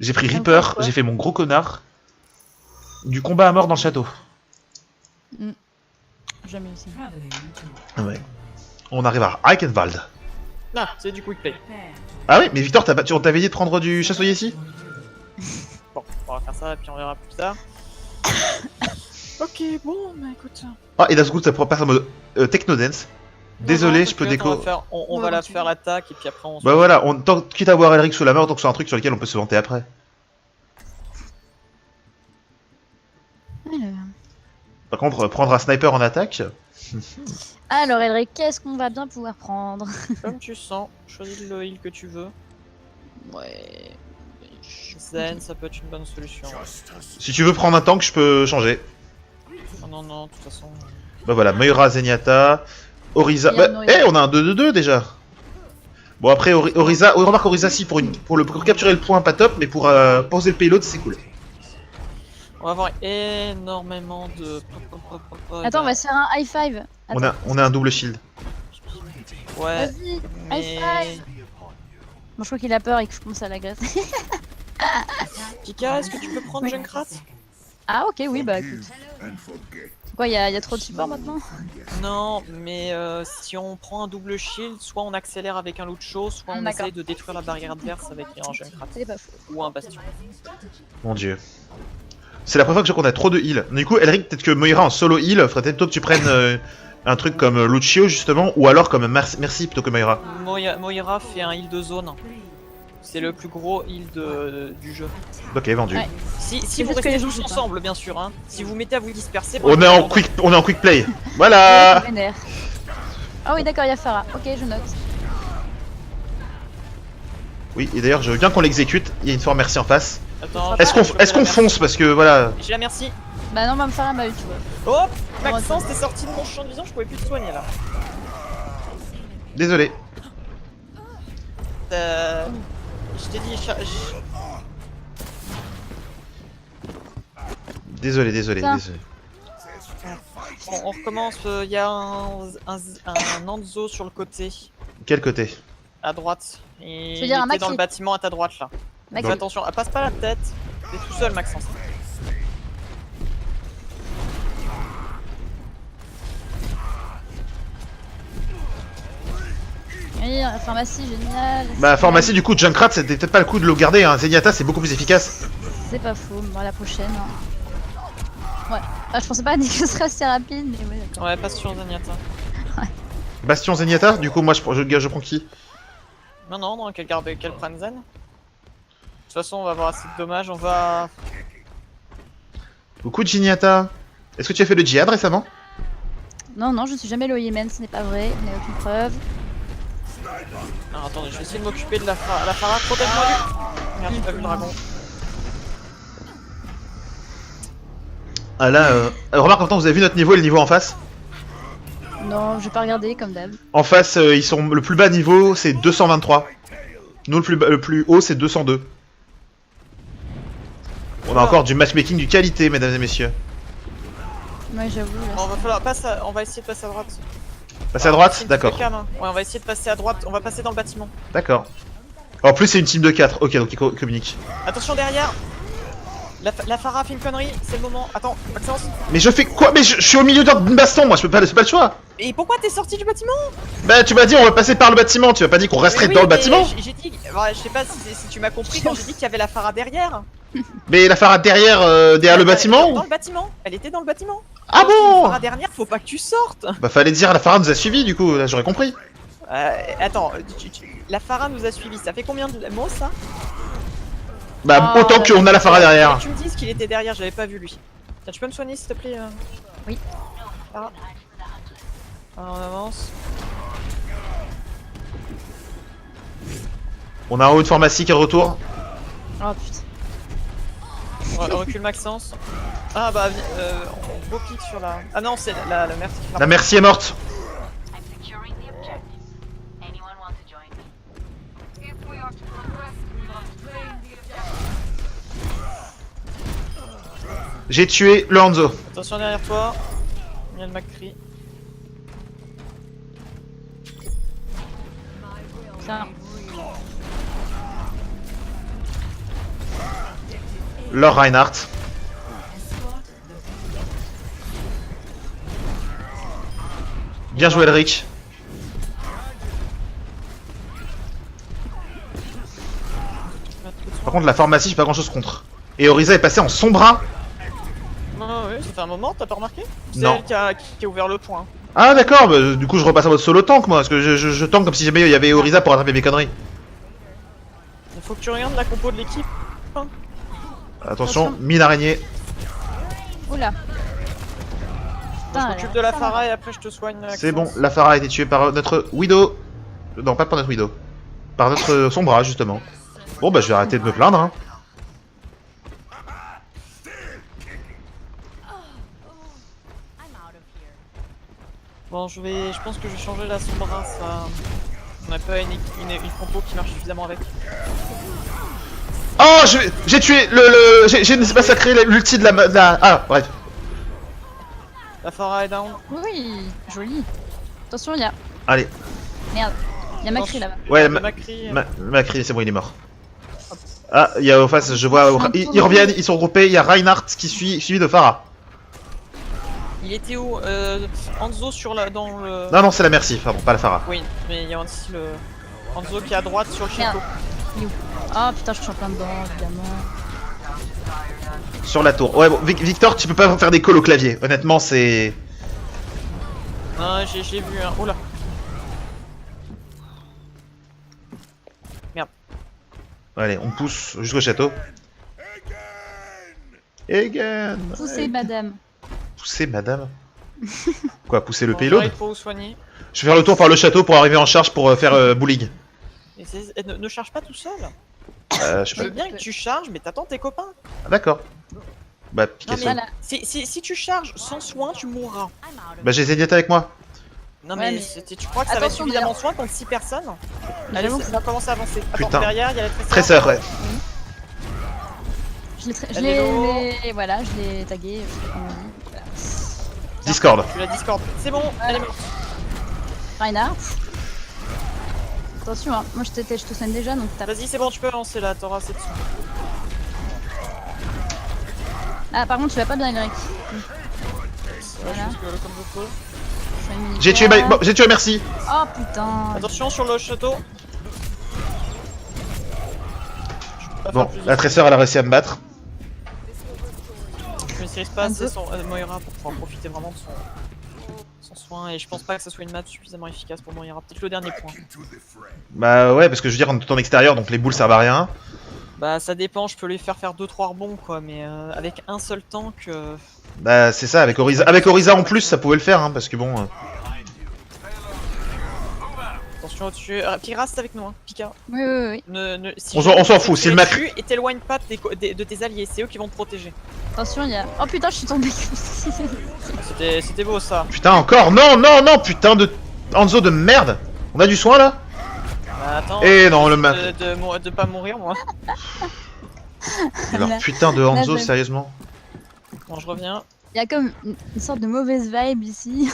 J'ai pris Reaper, j'ai fait mon gros connard. Du combat à mort dans le château. Jamais aussi. Ouais. On arrive à Eichenwald. Ah, c'est du quick play. Ah oui, mais Victor, on t'avait dit de prendre du chasselier ici? Bon, on va faire ça et puis on verra plus tard. Ok, bon, bah écoute. Ah, et d'un coup, ça pourra passer en mode Technodance. Désolé, je peux déco. On va la faire l'attaque et puis après on se. Bah voilà, quitte à avoir Elric sous la main, donc c'est un truc sur lequel on peut se vanter après. Alors, Par contre, prendre un sniper en attaque. Alors Elric, qu'est-ce qu'on va bien pouvoir prendre? Comme tu sens, choisis le heal que tu veux. Ouais. Zen, ça peut être une bonne solution. Si tu veux prendre un tank, je peux changer. Oh, non, non, de toute façon. Bah voilà, Moira, Zenyatta, Oriza. Il y a Bah, Oriza. on a un 2-2-2 déjà. Bon, après, Oriza, remarque Oriza, si, pour capturer le point, pas top, mais pour poser le payload, c'est cool. On va avoir énormément de. Attends, on va se faire un high five. On a un double shield. Ouais, Vas-y, mais. high five. Bon, je crois qu'il a peur et que je commence à l'agresser. Pika, est-ce que tu peux prendre Junkrat? Ah, ok, oui, bah écoute. Quoi, y a trop de support maintenant? Non, mais si on prend un double shield, soit on accélère avec un loot show, soit on D'accord. essaye de détruire la barrière adverse avec un Junkrat. C'est pas faux. Ou un bastion. Mon dieu. C'est la première fois que je vois qu'on a trop de heal. Du coup, Elric, peut-être que Moira en solo heal, ferait peut-être que tu prennes un truc comme Lucio justement, ou alors comme Merci plutôt que Moira. Moira fait un heal de zone. C'est le plus gros heal du jeu. Ok, vendu. Ouais. Si C'est vous juste que restez les gens tous jouent pas. ensemble, bien sûr. Hein. Si vous mettez à vous disperser. On est en quick play. Voilà. Vénère. Ah oui, d'accord, il y a Farah. Ok, je note. Oui, et d'ailleurs, je veux bien qu'on l'exécute. Il y a une forme merci en face. Attends, Est-ce qu'on fonce parce que voilà. J'ai la merci. Bah non, même Farah m'a eu, tu vois. Hop, Maxence, t'es sorti de mon champ de vision, je pouvais plus te soigner là. Désolé. Je t'ai dit. Désolé. Putain. On recommence, il y a un Anzo sur le côté, Quel côté? à droite. Et Je veux dire un il était dans Maxi. le bâtiment à ta droite là. Maxi. Fais attention, passe pas la tête. T'es tout seul, Maxence. Oui, pharmacie, génial. Bah, pharmacie, du coup, Junkrat, c'était peut-être pas le coup de le garder. Hein. Zenyatta, c'est beaucoup plus efficace. C'est pas faux, bon, la prochaine. Hein. Ouais. Ah, je pensais pas que ce serait assez rapide, mais ouais, d'accord. Ouais, passe sur Zenyatta. Bastion Zenyatta, du coup, moi, je prends qui? Non, qu'elle prenne Zen. De toute façon, on va avoir assez de dommages, on va. Coucou Zenyatta. Est-ce que tu as fait le djihad récemment? Non, non, je suis jamais le Yémen, ce n'est pas vrai, il n'y a aucune preuve. Alors attendez, je vais essayer de m'occuper de la Farah. Protège-moi lui. Merde, j'ai pas vu le dragon. Ah là, remarque en même temps, vous avez vu notre niveau et le niveau en face? Non, j'ai pas regardé comme d'hab. En face, ils sont le plus bas niveau, c'est 223. Nous, le plus haut, c'est 202. On a encore du matchmaking du qualité, mesdames et messieurs. Ouais, j'avoue. Bon, on va essayer de passer à droite. Passez à droite? C'est une D'accord. petite cam, hein. Ouais, on va essayer de passer à droite. On va passer dans le bâtiment. D'accord. En plus, c'est une team de 4. Ok, donc ils communiquent. Attention derrière. La Pharah fait une connerie, c'est le moment. Attends, Maxence. Mais je fais quoi? Mais je suis au milieu d'une baston, moi, c'est pas le choix. Et pourquoi t'es sorti du bâtiment? Bah, tu m'as dit on va passer par le bâtiment, tu m'as pas dit qu'on resterait Oui, dans le mais bâtiment? J'ai dit, ouais, je sais pas si tu m'as compris quand j'ai dit qu'il y avait la Pharah derrière. Mais la Pharah derrière, derrière le bâtiment? Dans le bâtiment, elle était dans le bâtiment. Ah bon? La Pharah dernière, faut pas que tu sortes. Bah, fallait dire la Pharah nous a suivis, du coup, là, j'aurais compris. Attends, la Pharah nous a suivis, ça fait combien de mots ça? Bah, Oh, autant qu'on a la Pharah derrière. Tu me dises qu'il était derrière, j'avais pas vu lui. Tiens, tu peux me soigner s'il te plaît? Oui. Ah. Alors, on avance. On a un haut de pharmacie qui est de retour. Oh putain. On recule Maxence. Ah bah, on beau clic sur la... Ah non, c'est la merde qui frappe. La merci est morte. J'ai tué le Hanzo. Attention derrière toi. Il y a le McCree. Tiens. Lord Reinhardt. Bien joué Elric. Par contre la pharmacie j'ai pas grand chose contre. Et Orisa est passé en sombra. Ah oui, ça fait un moment, t'as pas remarqué? C'est Non. elle qui a ouvert le point. Ah d'accord, bah, du coup je repasse en mode solo tank moi, parce que je tank comme si jamais il y avait Orisa pour attraper mes conneries. Il faut que tu regardes la compo de l'équipe. Attention, mine araignée. Oula. Je m'occupe de la Pharah et après je te soigne. C'est bon, la Pharah a été tuée par notre Widow. Non, pas par notre Widow. Par notre Sombra justement. Bon bah je vais arrêter de me plaindre hein. Bon, je pense que je vais changer la Sombra, ça... On n'a pas une compo qui marche suffisamment avec. Oh, j'ai tué j'ai massacré l'ulti de la... Ah, bref. La Pharah est down. Oui, joli. Attention, il y a... Allez. Merde. Il y a Macri là-bas. Ouais, Le McCree. Macri, c'est bon, il est mort. Ah, il y a en face, je vois... Ils reviennent, ils sont regroupés, il y a Reinhardt qui suivi de Pharah. Il était où? Hanzo dans le... Non, non, c'est la merci, pardon, pas la Pharah. Oui, mais il y a aussi le... Hanzo qui est à droite sur le château. Il est où? Oh putain, je suis en plein dedans, évidemment. Sur la tour. Ouais, bon, Victor, tu peux pas faire des calls au clavier. Honnêtement, c'est... Non, j'ai vu un... Oh là. Merde. Allez, on pousse jusqu'au château. Again. Poussez, madame. Pousser, madame. Quoi, pousser le Bon, payload? j'arrive pour vous soigner. Je vais faire le tour par le château pour arriver en charge pour faire bullying. Et ne charge pas tout seul. Je sais Je pas. veux bien que tu charges, mais t'attends tes copains. Ah, d'accord. Bah, Non, piquez mais ça. Voilà. si tu charges sans soin, tu mourras. Bah, j'ai Zéniette avec moi. Non Ouais, mais, mais- tu crois que ça va être Attention, suffisamment d'ailleurs. soin contre 6 personnes? Allez, J'avoue que on va commencer à avancer. Attends, Putain. derrière, il y a la Tresseur, ouais. Je Elle est low. l'ai... Voilà, je l'ai tagué, je sais pas comment on dit. Voilà. Discord. Tu la Discord. C'est bon, elle est morte. Reinhardt. Attention, hein. Moi je te soigne déjà, donc t'as... Vas-y, c'est bon, tu peux avancer là, t'auras assez de soins. Ah, par contre, tu vas pas bien, Eric. Voilà. Comme je peux. J'ai tué, bon, j'ai tué, merci. Oh putain. Attention sur le château. Je peux pas Bon, faire plus de la tresseur, elle a réussi à me battre. Je maîtrise pas assez Moira pour pouvoir profiter vraiment de son soin et je pense pas que ça soit une map suffisamment efficace pour Moira. Peut-être le dernier point. Bah, ouais, parce que je veux dire, on est tout en extérieur, donc les boules servent à rien. Bah ça dépend, je peux lui faire 2-3 rebonds quoi, mais avec un seul tank... Bah, c'est ça, avec Orisa. Avec Orisa en plus, ça pouvait le faire, hein, parce que bon. Attention au-dessus. Pika reste avec nous, hein. Pika. Oui, oui, oui. Si On s'en fout, c'est le Mac. Et t'éloignes pas de tes alliés, c'est eux qui vont te protéger. Attention, il y a... Oh putain, je suis tombée. C'était beau ça. Putain, encore. Non, non, non, putain de. Hanzo de merde. On a du soin là? Bah, attends. Eh non, le Mac. De pas mourir moi. Alors, putain de Hanzo, je- sérieusement. Bon, je reviens. Il y a comme une sorte de mauvaise vibe ici.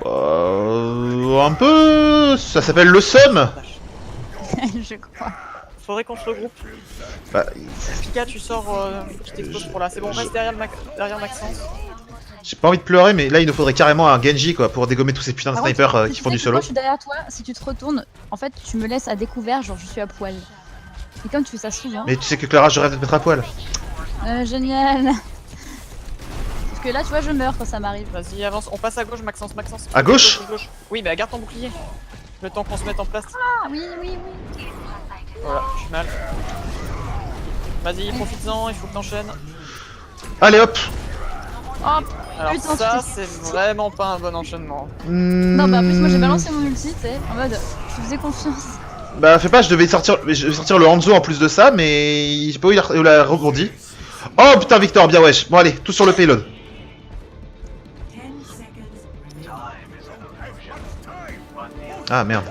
Un peu. Ça s'appelle le somme. Je crois. Faudrait qu'on se regroupe. Bah, Pika, tu sors, je t'expose pour là. C'est bon, reste derrière, derrière Maxence. j'ai pas envie de pleurer, mais là il nous faudrait carrément un Genji quoi pour dégommer tous ces putains de Par contre, snipers si qui tu font du sais que solo. Quand je suis derrière toi, si tu te retournes, en fait, tu me laisses à découvert, genre je suis à poil. Et comme tu fais ça souvent. Mais tu sais que Clara, je rêve de te mettre à poil. Génial. Parce que là, tu vois, je meurs quand ça m'arrive. Vas-y, avance. On passe à gauche, Maxence. À gauche? Oui, mais garde ton bouclier. Le temps qu'on se mette en place. Ah oui. Voilà, je suis mal. Vas-y, profites-en, il faut que t'enchaînes. Allez hop. Hop. Alors Putain, ça, tu c'est vraiment pas un bon enchaînement. Non, bah en plus, moi j'ai balancé mon ulti, tu sais, en mode, je te faisais confiance. Bah fais pas, je devais sortir le Hanzo en plus de ça, mais j'ai pas eu la rebondi. Oh putain Victor, bien wesh. Bon allez, tout sur le payload. Ah merde.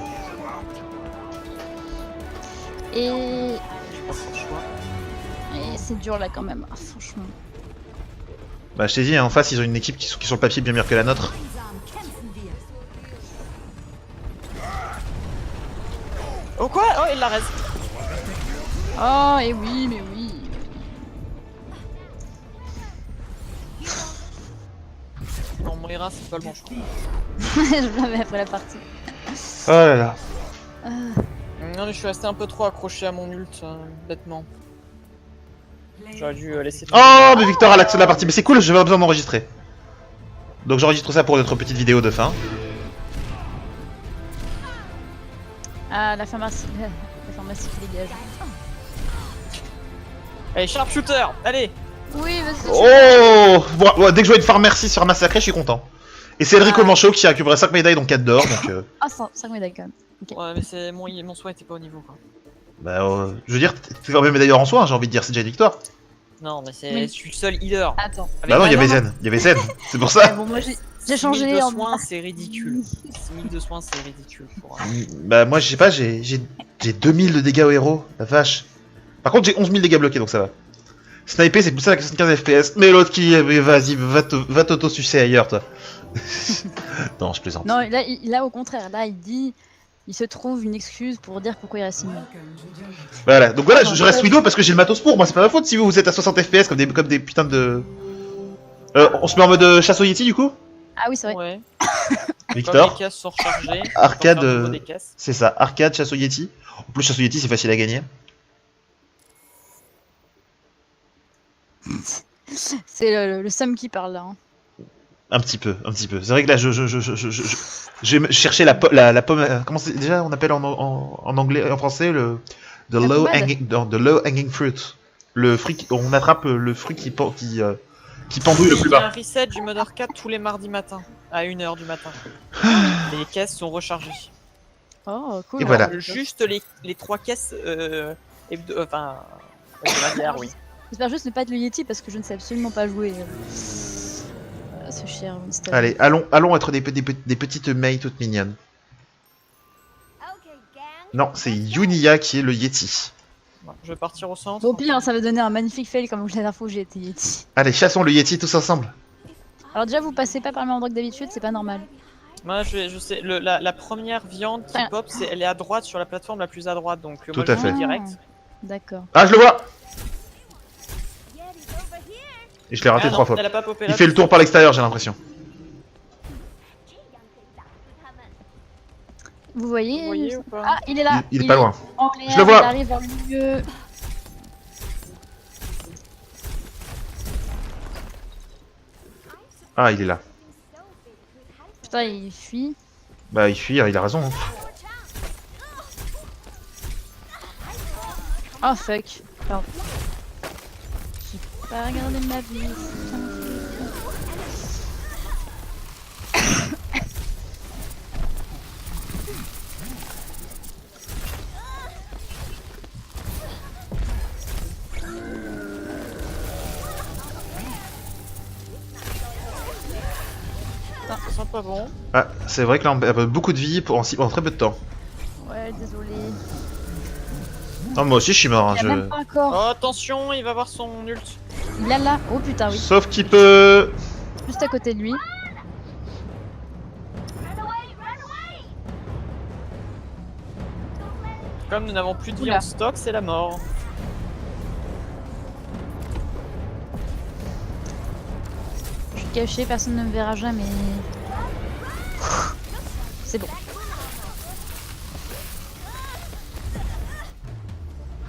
Et J'ai pas trop le choix. c'est dur là quand même, franchement. Bah je t'ai dit, hein, en face ils ont une équipe qui sur le papier bien meilleure que la nôtre. Oh quoi? Oh, il la reste. Oh, et oui, mais oui. Non, Moira, c'est pas le bon choix. Je l'avais après la partie. Oh là là. Non, mais je suis resté un peu trop accroché à mon ult, bêtement. J'aurais dû laisser tomber. Oh mais Victor a l'accès de la partie, mais c'est cool, j'ai pas besoin d'enregistrer. Donc j'enregistre ça pour notre petite vidéo de fin. Ah, la pharmacie qui dégage. Allez, sharpshooter, allez. Oui, vas-y. Oh bon, dès que je vois une pharmacie se faire massacrer, je suis content. Et c'est Enrico Manchot qui a récupéré 5 médailles dont 4 d'or, donc Ah, 5 médailles quand même. Ok. Ouais, mais c'est mon soin était pas au niveau, quoi. bah je veux dire, t'es quand même médailleur en soi, hein, j'ai envie de dire, c'est déjà une victoire. Non, mais c'est... Oui. Je suis le seul healer. Attends. Bah non, il y avait Zen. Zen, il y avait Zen, c'est pour Ah, ça. bon, moi j'ai 1000 changé de en soins, c'est ridicule. 1000 de soins, c'est ridicule. Pour un- Bah moi je sais pas, j'ai 2000 de dégâts au héros, la vache. Par contre j'ai 11 000 dégâts bloqués donc ça va. Sniper c'est plus ça la 75 FPS, mais l'autre qui... Vas-y, va t'auto-sucer ailleurs toi. Non, je plaisante. Non, là, là, au contraire, là, il dit, il se trouve une excuse pour dire pourquoi il reste immune. Voilà, donc voilà, je reste Widow parce que j'ai le matos pour, moi c'est pas ma faute si vous êtes à 60 FPS comme des putains de... on se met en mode chasse au Yeti du coup? Ah oui, c'est vrai. Ouais. Comme Victor, les caisses sont rechargées. Arcade, faut faire de nouveau des caisses. c'est ça, arcade, chasse au Yeti. En plus chasse au Yeti c'est facile à gagner. C'est le Sam qui parle là. Hein. Un petit peu. C'est vrai que là je cherchais la pomme, comment c'est déjà on appelle en anglais, en français the low hanging fruit. Le fruit, on attrape le fruit qui pendouille le plus Il y a un bas. reset du mode arcade tous les mardis matin, à 1h du matin. Les caisses sont rechargées. Oh, cool. Et voilà. Juste les 3 caisses, enfin, hebdomadaires, oui. J'espère juste ne pas être le Yeti parce que je ne sais absolument pas jouer à ce cher Winston. Allez, allons être des petites Mei toutes mignonnes. Non, c'est Yunia qui est le Yeti. Bon, je vais partir au centre. Bon, pire, ça va donner un magnifique fail comme la dernière fois où j'ai été Yeti. Allez, chassons le Yeti tous ensemble. Alors, déjà, vous passez pas par le même endroit que d'habitude, c'est pas normal. Moi, je sais, la première viande qui Ah. pop, elle est à droite sur la plateforme la plus à droite, donc Tout moi à je fait. vais direct. D'accord. Ah, je le vois. Et je l'ai raté Ah non, 3 fois. elle a pas popé Il là, fait le tour par l'extérieur, j'ai l'impression. Vous voyez, Vous voyez ou pas? Ah, il est là. Il est pas loin. En l'air, Je le vois. Il arrive vers le milieu. Ah, il est là. Putain, il fuit. Bah, il fuit, il a raison. Hein. Oh fuck. Pardon. J'ai pas regardé ma vie. Ça sent pas bon. Ah, c'est vrai que là, on a beaucoup de vie en très peu de temps. Ouais, désolé. Non, moi aussi, je suis mort. Hein, Il y a même pas encore. Oh attention, il va voir son ult. Il a là. Oh putain, oui. Sauf qu'il peut... Juste à côté de lui. Comme nous n'avons plus de vie Oula. en stock, c'est la mort. Je suis caché, personne ne me verra jamais. C'est bon.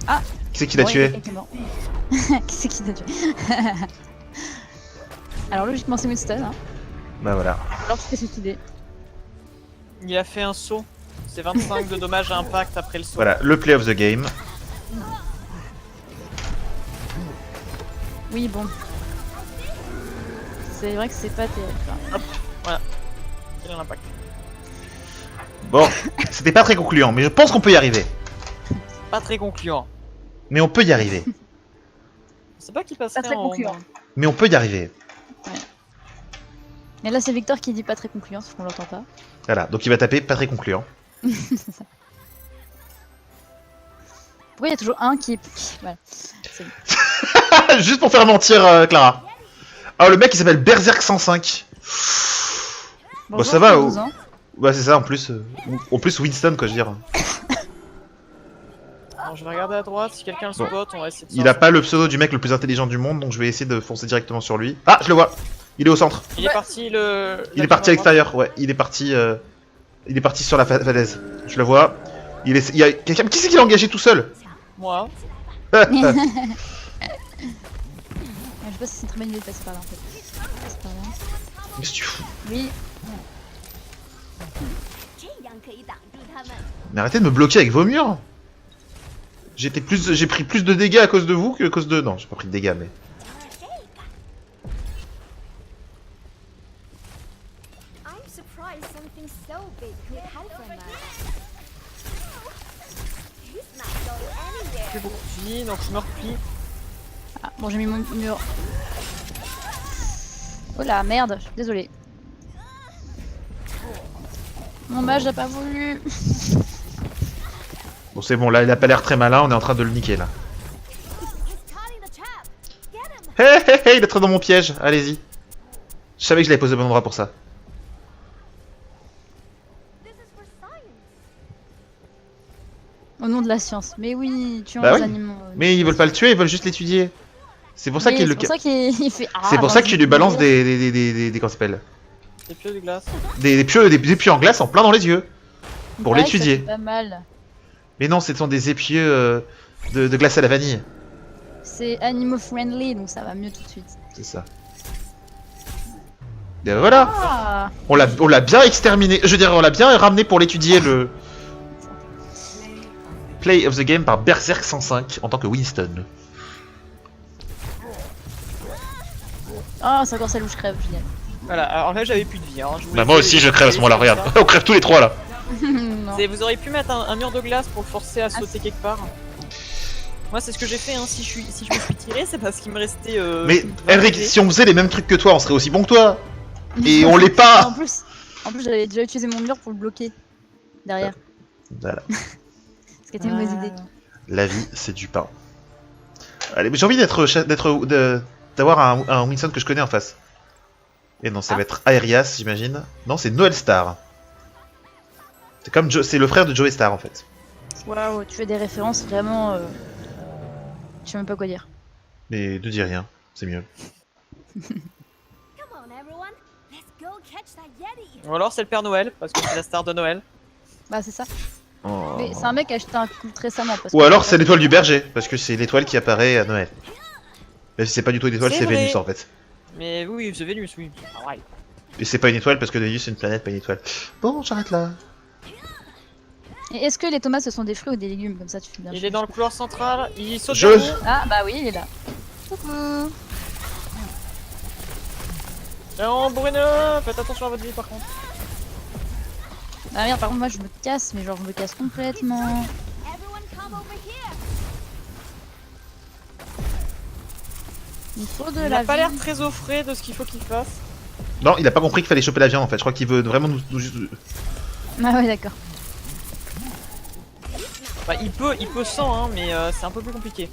Ah, Qui c'est qui l'a bon, tué? il est mort. Qui c'est qui l'a tué? Alors logiquement c'est Winston, hein. Bah voilà. Alors tu t'es suicidé. Il a fait un saut. C'est 25 de dommages à impact après le saut. Voilà, le play of the game. Oui bon. C'est vrai que c'est pas terrible. Hein. Voilà. Il a l'impact. Bon, c'était pas très concluant, mais je pense qu'on peut y arriver. Pas très concluant. Mais on peut y arriver. C'est pas qui passerait Pas très en... concluant. Mais on peut y arriver. Et là c'est Victor qui dit pas très concluant, sauf qu'on l'entend pas. Voilà, donc il va taper pas très concluant. C'est ça. Pourquoi il y a toujours un qui est... Voilà. C'est bon. Juste pour faire mentir Clara. Ah, le mec il s'appelle Berserk 105. Bonjour, ça va, j'ai oh. 12 ans. Ouais, c'est ça en plus. En plus, Winston, quoi, je veux dire. Alors, je vais regarder à droite, si quelqu'un le Bon. spot, on va essayer de Il a pas le pseudo du mec le plus intelligent du monde, donc je vais essayer de foncer directement sur lui. Ah, je le vois. Il est au centre. Il est parti le... Il est parti à l'extérieur, ouais. Il est parti sur la falaise. Je le vois. Il y a quelqu'un. Qui c'est qui l'a engagé tout seul? Moi. Je sais pas si c'est une très bonne idée de passer par là en fait. C'est par là. Qu'est-ce que tu fous? Oui. Mais arrêtez de me bloquer avec vos murs. J'ai pris plus de dégâts à cause de vous que à cause de... Non, j'ai pas pris de dégâts, mais... Plus beaucoup de vie, donc je me replie. Ah, bon j'ai mis mon mur. Oh la merde, je suis désolée. Mon mage n'a pas voulu. Bon, c'est bon, là, il a pas l'air très malin, on est en train de le niquer, là. Hé hé hé, il est très dans mon piège, allez-y. Je savais que je l'avais posé au bon endroit pour ça. Au nom de la science. Mais oui, tuons Bah les oui. animaux. Mais ils veulent pas le tuer, ils veulent juste l'étudier. C'est pour ça Mais qu'il c'est le... pour ça qu'il fait... Ah, C'est pour ça que tu lui balances des... des comment ça s'appelle? Des pieux de glace. Des pieux en glace en plein dans les yeux. Pour l'étudier. Pas mal. Mais non, ce sont des épieux de glace à la vanille. C'est animal friendly, donc ça va mieux tout de suite. C'est ça. Et voilà. Ah, On l'a bien exterminé. Je veux dire, on l'a bien ramené pour l'étudier, le... Play of the game par Berserk 105 en tant que Winston. oh c'est encore celle où je crève, génial. Voilà, alors là j'avais plus de vie. Hein. Je vous Bah laisse moi aussi je crève à ce moment-là, regarde. On crève tous les trois là. Non. Vous auriez pu mettre un mur de glace pour le forcer à sauter quelque part. Moi c'est ce que j'ai fait, hein. Si je me suis tiré, c'est parce qu'il me restait... Mais 20 Henrik, PV. si on faisait les mêmes trucs que toi, on serait aussi bon que toi. Et on l'est pas. En plus j'avais déjà utilisé mon mur pour le bloquer. Derrière. Voilà. Ce qui était une mauvaise idée. La vie, c'est du pain. Allez, mais j'ai envie d'avoir un Winston que je connais en face. Et non, ça va être Aerias, j'imagine. Non, c'est Noël Star. C'est comme c'est le frère de Joey Star en fait. Waouh, tu fais des références vraiment... Je sais même pas quoi dire. Mais ne dis rien, c'est mieux. Ou alors c'est le Père Noël, parce que c'est la star de Noël. Bah c'est ça. Oh. Mais c'est un mec qui a acheté un culte récemment. Parce Ou que- alors c'est l'étoile du berger, parce que c'est l'étoile qui apparaît à Noël. Même si c'est pas du tout une étoile, C'est c'est vrai. Vénus en fait. Mais oui, c'est Vénus, oui. Ah ouais. Et c'est pas une étoile parce que Vénus c'est une planète, pas une étoile. Bon, j'arrête là. Et est-ce que les tomates ce sont des fruits ou des légumes? Comme ça tu fais bien. Il est dans le couloir central, il saute Je- vers nous. Ah bah oui, il est là. Coucou. Non, Bruno, faites attention à votre vie par contre. Ah merde, par contre moi je me casse, mais genre je me casse complètement. Il faut de Il la a pas l'air vie. très au frais de ce qu'il faut qu'il fasse. Non, il a pas compris qu'il fallait choper la viande en fait. Je crois qu'il veut vraiment Ah ouais d'accord. Bah, il peut sans, hein, mais c'est un peu plus compliqué.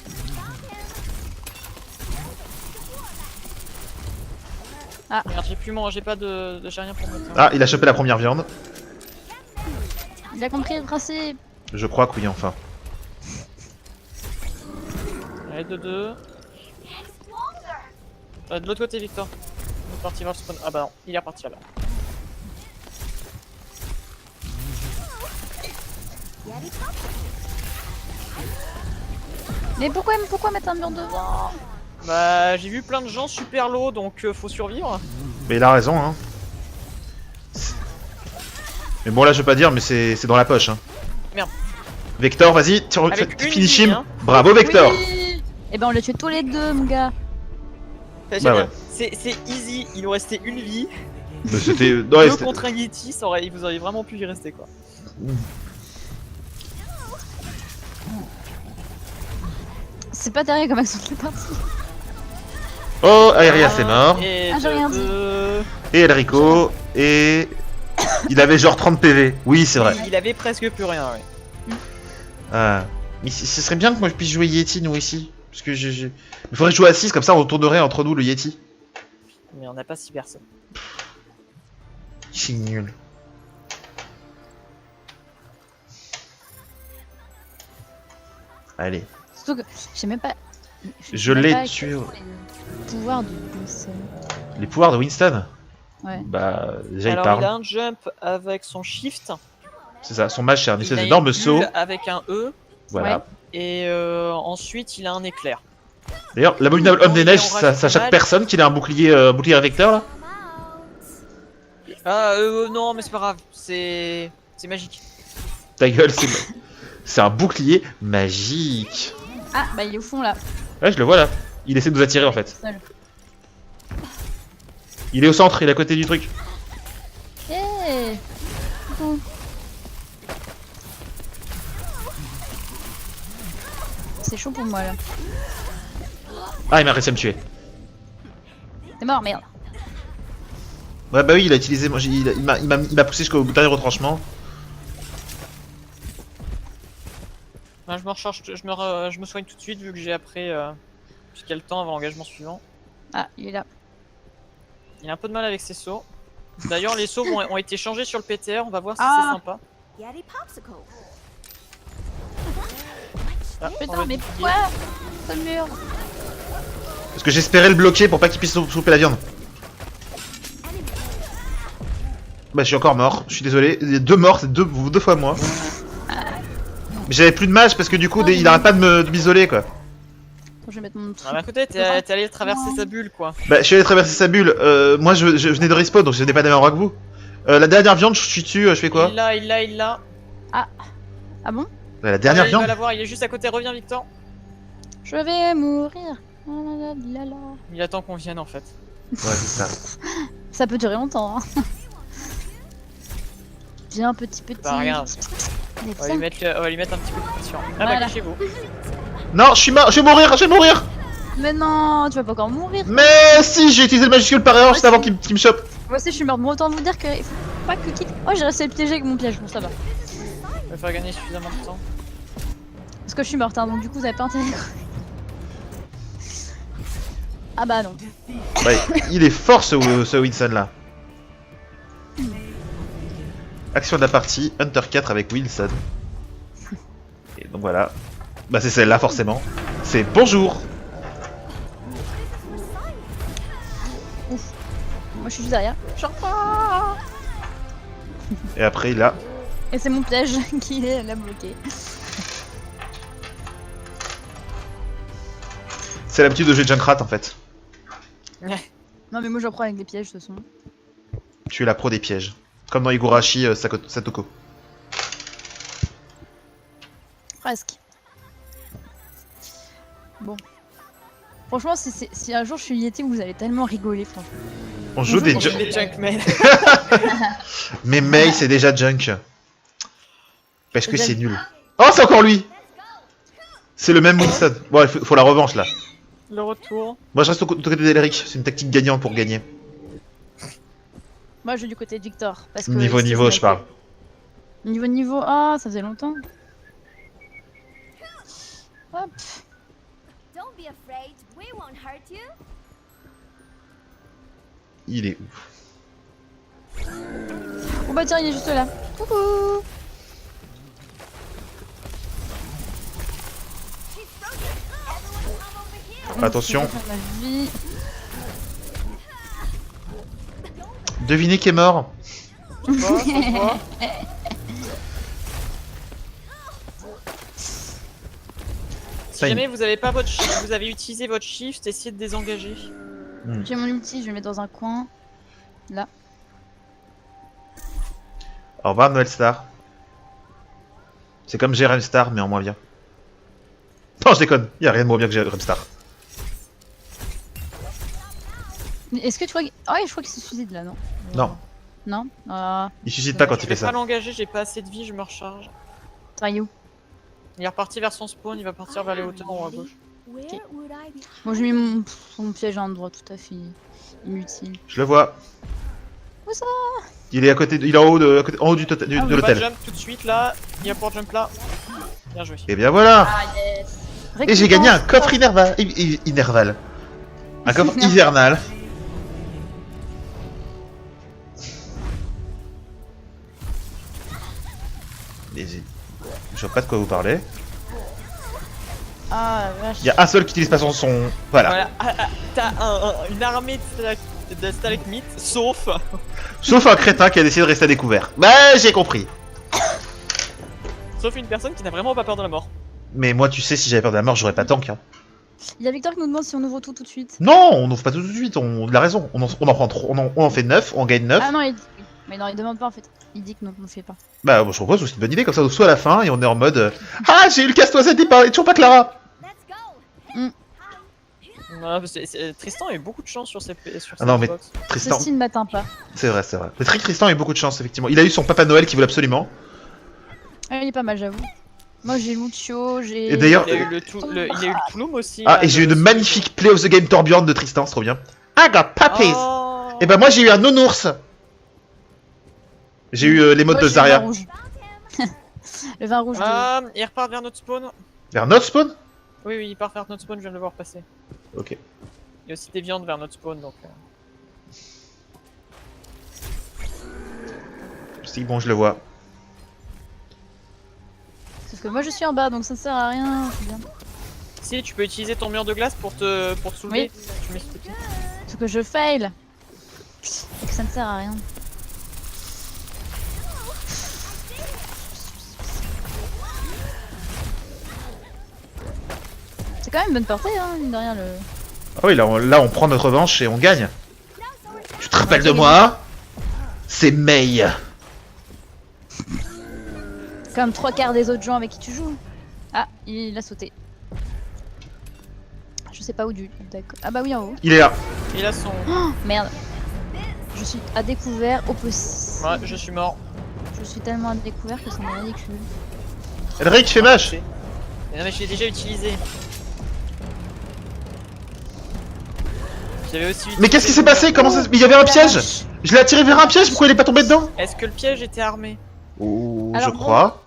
Ah. Merde, j'ai pas j'ai rien pour mettre. Ah, il a chopé la première viande. Il a compris le tracé. Je crois que oui, enfin. Allez, 2-2. De l'autre côté, Victor. Il est parti vers le spawn. Ah bah non, il est reparti là-bas. Mais pourquoi mettre un mur devant? Bah, j'ai vu plein de gens super low, donc faut survivre. Mais il a raison, hein. Mais bon, là, je veux pas dire, mais c'est dans la poche, hein. Merde. Vector, vas-y, Avec une finish vie, him. hein. Bravo, Vector. Oui. Et ben on les tue tous les deux, mon gars. Bah, Bah ouais. C'est easy, il nous restait une vie. Mais c'était... Ouais, Deux c'était- contre un Yeti, vous auriez vraiment pu y rester quoi. C'est pas terrible comme action de la partie. Oh, Aeria, c'est mort. Et Ah, j'ai rien Et Elrico. Et... Il avait genre 30 PV. Oui, c'est vrai. Il avait presque plus rien, ouais. Ah. Mais ce serait bien que moi je puisse jouer Yeti, nous, ici. Parce que il faudrait jouer à 6, comme ça on tournerait entre nous le Yeti. Mais on n'a pas 6 personnes. C'est nul. Allez. Surtout que je sais même pas. Je sais l'ai même pas tué. quels sont les pouvoirs de Wilson. Les pouvoirs de Winston. Ouais. Bah, déjà Alors il parle. il a un jump avec son shift. C'est ça, son match c'est un Il espèce a d'énorme une saut. bulle avec un E. Voilà. Ouais. Et ensuite il a un éclair. D'ailleurs, l'abominable homme des Il neiges, en ça rajoute choque pas mal. personne qu'il a un bouclier, bouclier vecteur là. Ah non mais c'est pas grave, c'est magique. Ta gueule, c'est un bouclier magique. Ah bah il est au fond là. Ouais, je le vois là. Il essaie de nous attirer en fait. Seul. Il est au centre, il est à côté du truc. Eh. Coucou. C'est chaud pour moi là. Ah, il m'a réussi à me tuer. T'es mort, merde. Ouais, bah oui, il a utilisé. Moi, il m'a poussé jusqu'au dernier retranchement. Ah, je me recharge, je me soigne tout de suite vu que j'ai après jusqu'à le temps avant l'engagement suivant. Ah, il est là. Il a un peu de mal avec ses sauts. D'ailleurs les sauts ont été changés sur le PTR, on va voir si Ah. c'est sympa. Ah, on Putain, va mais te pourquoi ce mur? Parce que j'espérais le bloquer pour pas qu'il puisse souper la viande. Bah, je suis encore mort, je suis désolé. Il y a 2 morts, c'est deux fois moi. Mais j'avais plus de mage parce que du coup, il arrête pas de m'isoler quoi. Attends, je vais mettre mon truc. Ah bah écoutez, t'es allé traverser sa bulle quoi. Bah, je suis allé traverser sa bulle. Moi, je venais de respawn donc je n'ai pas de même endroit que vous. La dernière viande, je suis dessus, je fais quoi? Il l'a. Ah bon? La dernière Il va viande? l'avoir, il est juste à côté, reviens Victor. Je vais mourir. Ah là là là là. Il attend qu'on vienne en fait. Ouais, c'est ça. Ça peut durer longtemps. Hein. Viens petit. Bah regarde, Allez, on va viens. lui mettre un petit coup de pression. Ah Voilà. bah cachez-vous. Non, je suis mort, je vais mourir, je vais mourir! Mais non, tu vas pas encore mourir. Mais si, j'ai utilisé le majuscule par erreur juste avant qu'il me chope. Moi aussi je suis morte. Bon, autant vous dire que il faut pas que quitte. Oh, j'ai resté piégé avec mon piège. Bon, ça va. Il va faire gagner suffisamment de temps. Parce que je suis morte, hein, donc du coup vous avez pas intérêt. Ah bah non. Ouais, il est fort ce Wilson là. Action de la partie, Hunter 4 avec Wilson. Et donc voilà. Bah c'est celle-là forcément. C'est bonjour. Moi je suis juste derrière. Genre. Ah. Et après il a... Et c'est mon piège qui l'a bloqué. C'est l'habitude de jouer Junkrat en fait. Non mais moi j'en prends avec des pièges de toute façon. Tu es la pro des pièges. Comme dans Higurashi Satoko. Presque. Bon. Franchement, si un jour je suis Yeti, vous allez tellement rigoler, franchement. On joue des Junk. Les Junkmen. Mais Mei c'est déjà Junk. Parce que C'est c'est nul. Oh c'est encore lui. C'est le même Winston. Bon il faut la revanche là. Le retour. Moi je reste au côté d'Elric. C'est une tactique gagnante pour gagner. Moi je vais du côté de Victor. Parce que Niveau je parle. Niveau, ah ça faisait longtemps. Hop. Don't be afraid, we won't hurt you. Il est ouf. Oh bah tiens, il est juste là. Coucou. Attention. Je vais faire ma vie. Devinez qui est mort. Ça se voit. Si jamais vous avez pas votre vous avez utilisé votre shift, essayez de désengager. J'ai mon ulti, je le mets dans un coin. Là. Au revoir Noël Star. C'est comme Jérém Star mais en moins bien. Non je déconne, y a rien de moins bien que Jérém Star. Mais est-ce que tu crois qu'il... Ah ouais, je crois qu'il se suicide là, non? Non, Non il suicide pas quand Je il vais fait pas ça. l'engager, j'ai pas assez de vie, je me recharge. T'as où? Il est reparti vers son spawn, il va partir vers les hauteurs en haut à gauche. Where would I be? Bon, j'ai mis mon piège à un endroit tout à fait inutile. Je le vois. Où ça? Il est à côté, il est en haut de, en haut du Ah, de On va l'hôtel. jump tout de suite là, il y a pour jump là. Bien joué. Et bien voilà. Ah yes. Et j'ai gagné un coffre inerval. Un coffre hivernal. Je vois pas de quoi vous parlez. Ah la vache. Il y a un seul qui utilise pas son. Voilà. Voilà, t'as une armée de stalagmites, sauf... Sauf un crétin qui a décidé de rester à découvert. Bah j'ai compris. Sauf une personne qui n'a vraiment pas peur de la mort. Mais moi tu sais si j'avais peur de la mort j'aurais pas tank. Hein. Il y a Victor qui nous demande si on ouvre tout de suite. Non, on n'ouvre pas tout de suite. Il a raison. On en prend trop. On en fait 9, on gagne 9. Ah non, il dit oui. Mais non, il demande pas en fait. Il dit que non, on fait pas. Bah bon, je propose c'est une bonne idée comme ça on ouvre soit à la fin et on est en mode ah j'ai eu le casse-noisette et toujours pas Clara. Let's go. Voilà, Tristan a eu beaucoup de chance sur ses Ah non, mais- box. Tristan, Ceci ne m'atteint pas. c'est vrai, c'est vrai. Le trick Tristan a eu beaucoup de chance effectivement. Il a eu son Papa Noël qu'il voulait absolument. Ah, il est pas mal, j'avoue. Moi j'ai Lucio, j'ai. Et d'ailleurs- Il a eu le Touloum aussi. Ah là, et j'ai eu le- une magnifique Play of the Game Torbjorn de Tristan, c'est trop bien. I got puppies. Oh. Et bah moi j'ai eu un nounours. J'ai eu les modes Moi, de j'ai le vin Zarya. rouge. Le vin rouge. de- Ah, il repart vers notre spawn. Vers notre spawn. Oui, oui, il part vers notre spawn, je viens de le voir passer. Ok. Il y a aussi des viandes vers notre spawn donc. Si bon je le vois. Sauf que moi je suis en bas donc ça ne sert à rien. C'est bien. Si, tu peux utiliser ton mur de glace pour te soulever. Tu mets ce petit. Sauf que je fail. Et que ça ne sert à rien. C'est quand même une bonne portée, hein, mine de rien. Le... Ah oui là on prend notre revanche et on gagne. Tu te rappelles de moi? C'est Mei. Comme 3/4 des autres gens avec qui tu joues. Ah, il a sauté. Je sais pas où du. D'accord. Ah bah oui, en haut. Il est là. Il a son. Oh, merde. Je suis à découvert au possible. Ouais, je suis mort. Je suis tellement à découvert que c'est ridicule. Elric fais mâche. Mais non, mais je l'ai déjà utilisé. J'avais aussi. Mais qu'est-ce qui s'est passé? Comment ça... Il y avait un piège. Je l'ai attiré vers un piège, pourquoi il est pas tombé dedans? Est-ce que le piège était armé? Oh, Alors, je crois.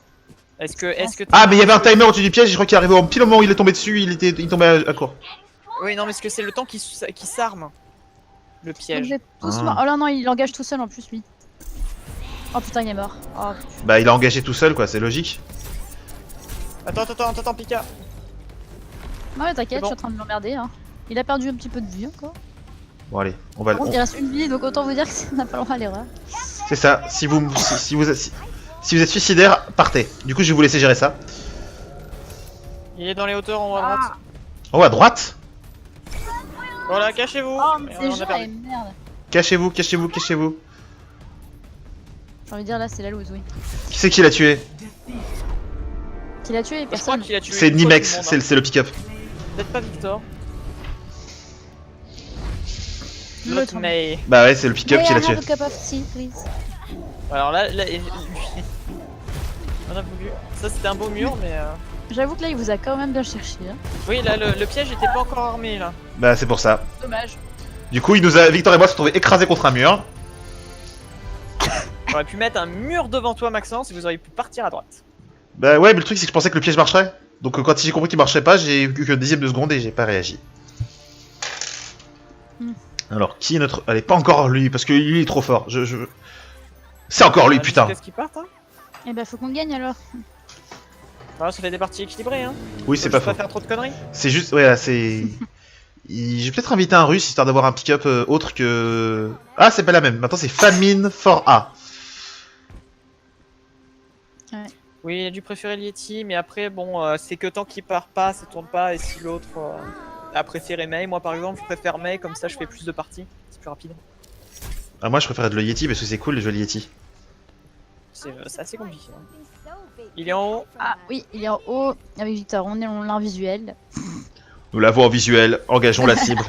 Est-ce que. Ah mais il y avait un timer au-dessus du piège, je crois qu'il est arrivé au pile au moment où il est tombé dessus, il tombait à court. Oui, non, mais est-ce que c'est le temps qui s'arme? Le Donc, piège. vous êtes tous Ah. morts. Oh là non, il engage tout seul en plus lui. Oh putain, il est mort. Oh, Bah il a engagé tout seul quoi, c'est logique. Attends, Pika. non mais t'inquiète, C'est bon. je suis en train de l'emmerder. Hein. Il a perdu un petit peu de vie encore. Bon allez, on va... Par contre, il reste une vie, donc autant vous dire que ça n'a pas le droit à l'erreur. C'est ça, si vous êtes suicidaire, partez. Du coup je vais vous laisser gérer ça. Il est dans les hauteurs en haut à droite. Oh à droite. Voilà, cachez-vous. Oh, mais Et c'est on a juste, perdu. merde. Cachez-vous, cachez-vous, cachez-vous. J'ai envie de dire là, c'est la loose, oui. Qui c'est qui l'a tué? Qui l'a tué, Je crois personne. qu'il a tué. C'est une fois Nimex, tout le monde, c'est le pick-up. hein. Peut-être pas Victor. Le L'autre, temps. mais. Bah ouais, c'est le pick-up May qui I l'a tué. have a cup of tea, please? Alors là, lui. On a voulu. Ça, c'était un beau mur, mais. J'avoue que là, il vous a quand même bien cherché. Hein. Oui, là, le piège était pas encore armé là. Bah c'est pour ça. Dommage. Du coup, Victor et moi se sont trouvés écrasés contre un mur. J'aurais pu mettre un mur devant toi, Maxence, et vous auriez pu partir à droite. Bah ouais, mais le truc c'est que je pensais que le piège marcherait. Donc quand j'ai compris qu'il marchait pas, j'ai eu qu'un dixième de seconde et j'ai pas réagi. Alors, qui est notre... Allez, pas encore lui, parce que lui il est trop fort. C'est encore lui, putain. Qu'est-ce qui part, hein? Eh ben, faut qu'on gagne alors. Ah, ça fait des parties équilibrées, hein. Oui, c'est Faut pas juste faux. pas faire trop de conneries. C'est juste... Ouais, là, c'est... J'ai peut-être invité un russe histoire d'avoir un pick-up autre que... Ah, c'est pas la même. Maintenant, c'est Famine for A. Oui, il a dû préférer le Yeti, mais après, bon, c'est que tant qu'il part pas, ça tourne pas, et si l'autre a préféré Mei, moi par exemple, je préfère Mei, comme ça je fais plus de parties, c'est plus rapide. Ah, moi, je préfère le Yeti parce que c'est cool, les jeux Yeti. C'est assez compliqué. Hein. Il est en haut. Ah oui, il est en haut avec Victor, on l'a en visuel. Nous l'avons en visuel, engageons la cible.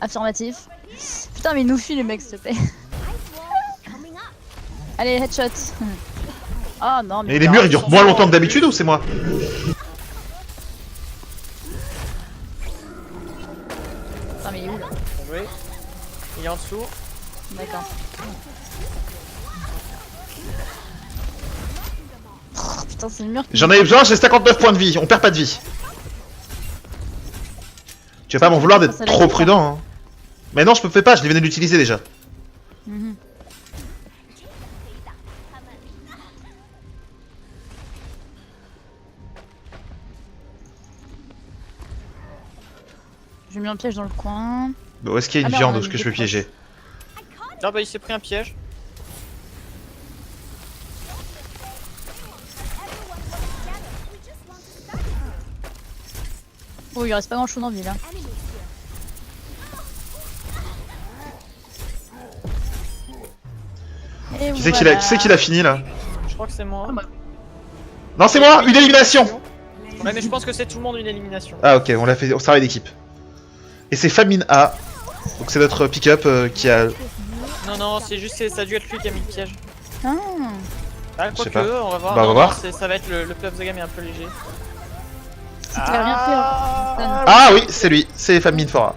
Affirmatif. Putain, mais nous fuis les mecs, s'il te plaît. Allez, headshot. Oh non, mais. Et les murs, ils durent moins longtemps que d'habitude ou c'est moi? Putain, mais il est où là? Oui. Il est en dessous. D'accord. Oh, putain, c'est le mur. J'en avais besoin, j'ai 59 points de vie, on perd pas de vie. Tu vas pas m'en vouloir d'être trop prudent, hein. Mais non, je me fais pas, je les venais d'utiliser déjà. Mhm. J'ai mis un piège dans le coin. Bon, où est-ce qu'il y a une Alors, viande que je peux piéger? Ah bah il s'est pris un piège. Oh, il reste pas grand chose en ville. Hein. Et Qui c'est voilà. qui l'a fini là? Je crois que c'est moi. Non, c'est moi, une élimination! Ouais, mais je pense que c'est tout le monde une élimination. Ah, ok, on l'a fait, on travaille d'équipe. Et c'est Famine A. Donc c'est notre pick-up qui a. Non, non, c'est juste, ça a dû être lui qui a mis le piège. Ah. Ah, Je sais quoique, pas. on va voir. Bah, on va Non, voir. non, ça va être le play of the game est un peu léger. C'est qu'il a rien fait. Hein. Ah oui, c'est lui, c'est Famine Fora.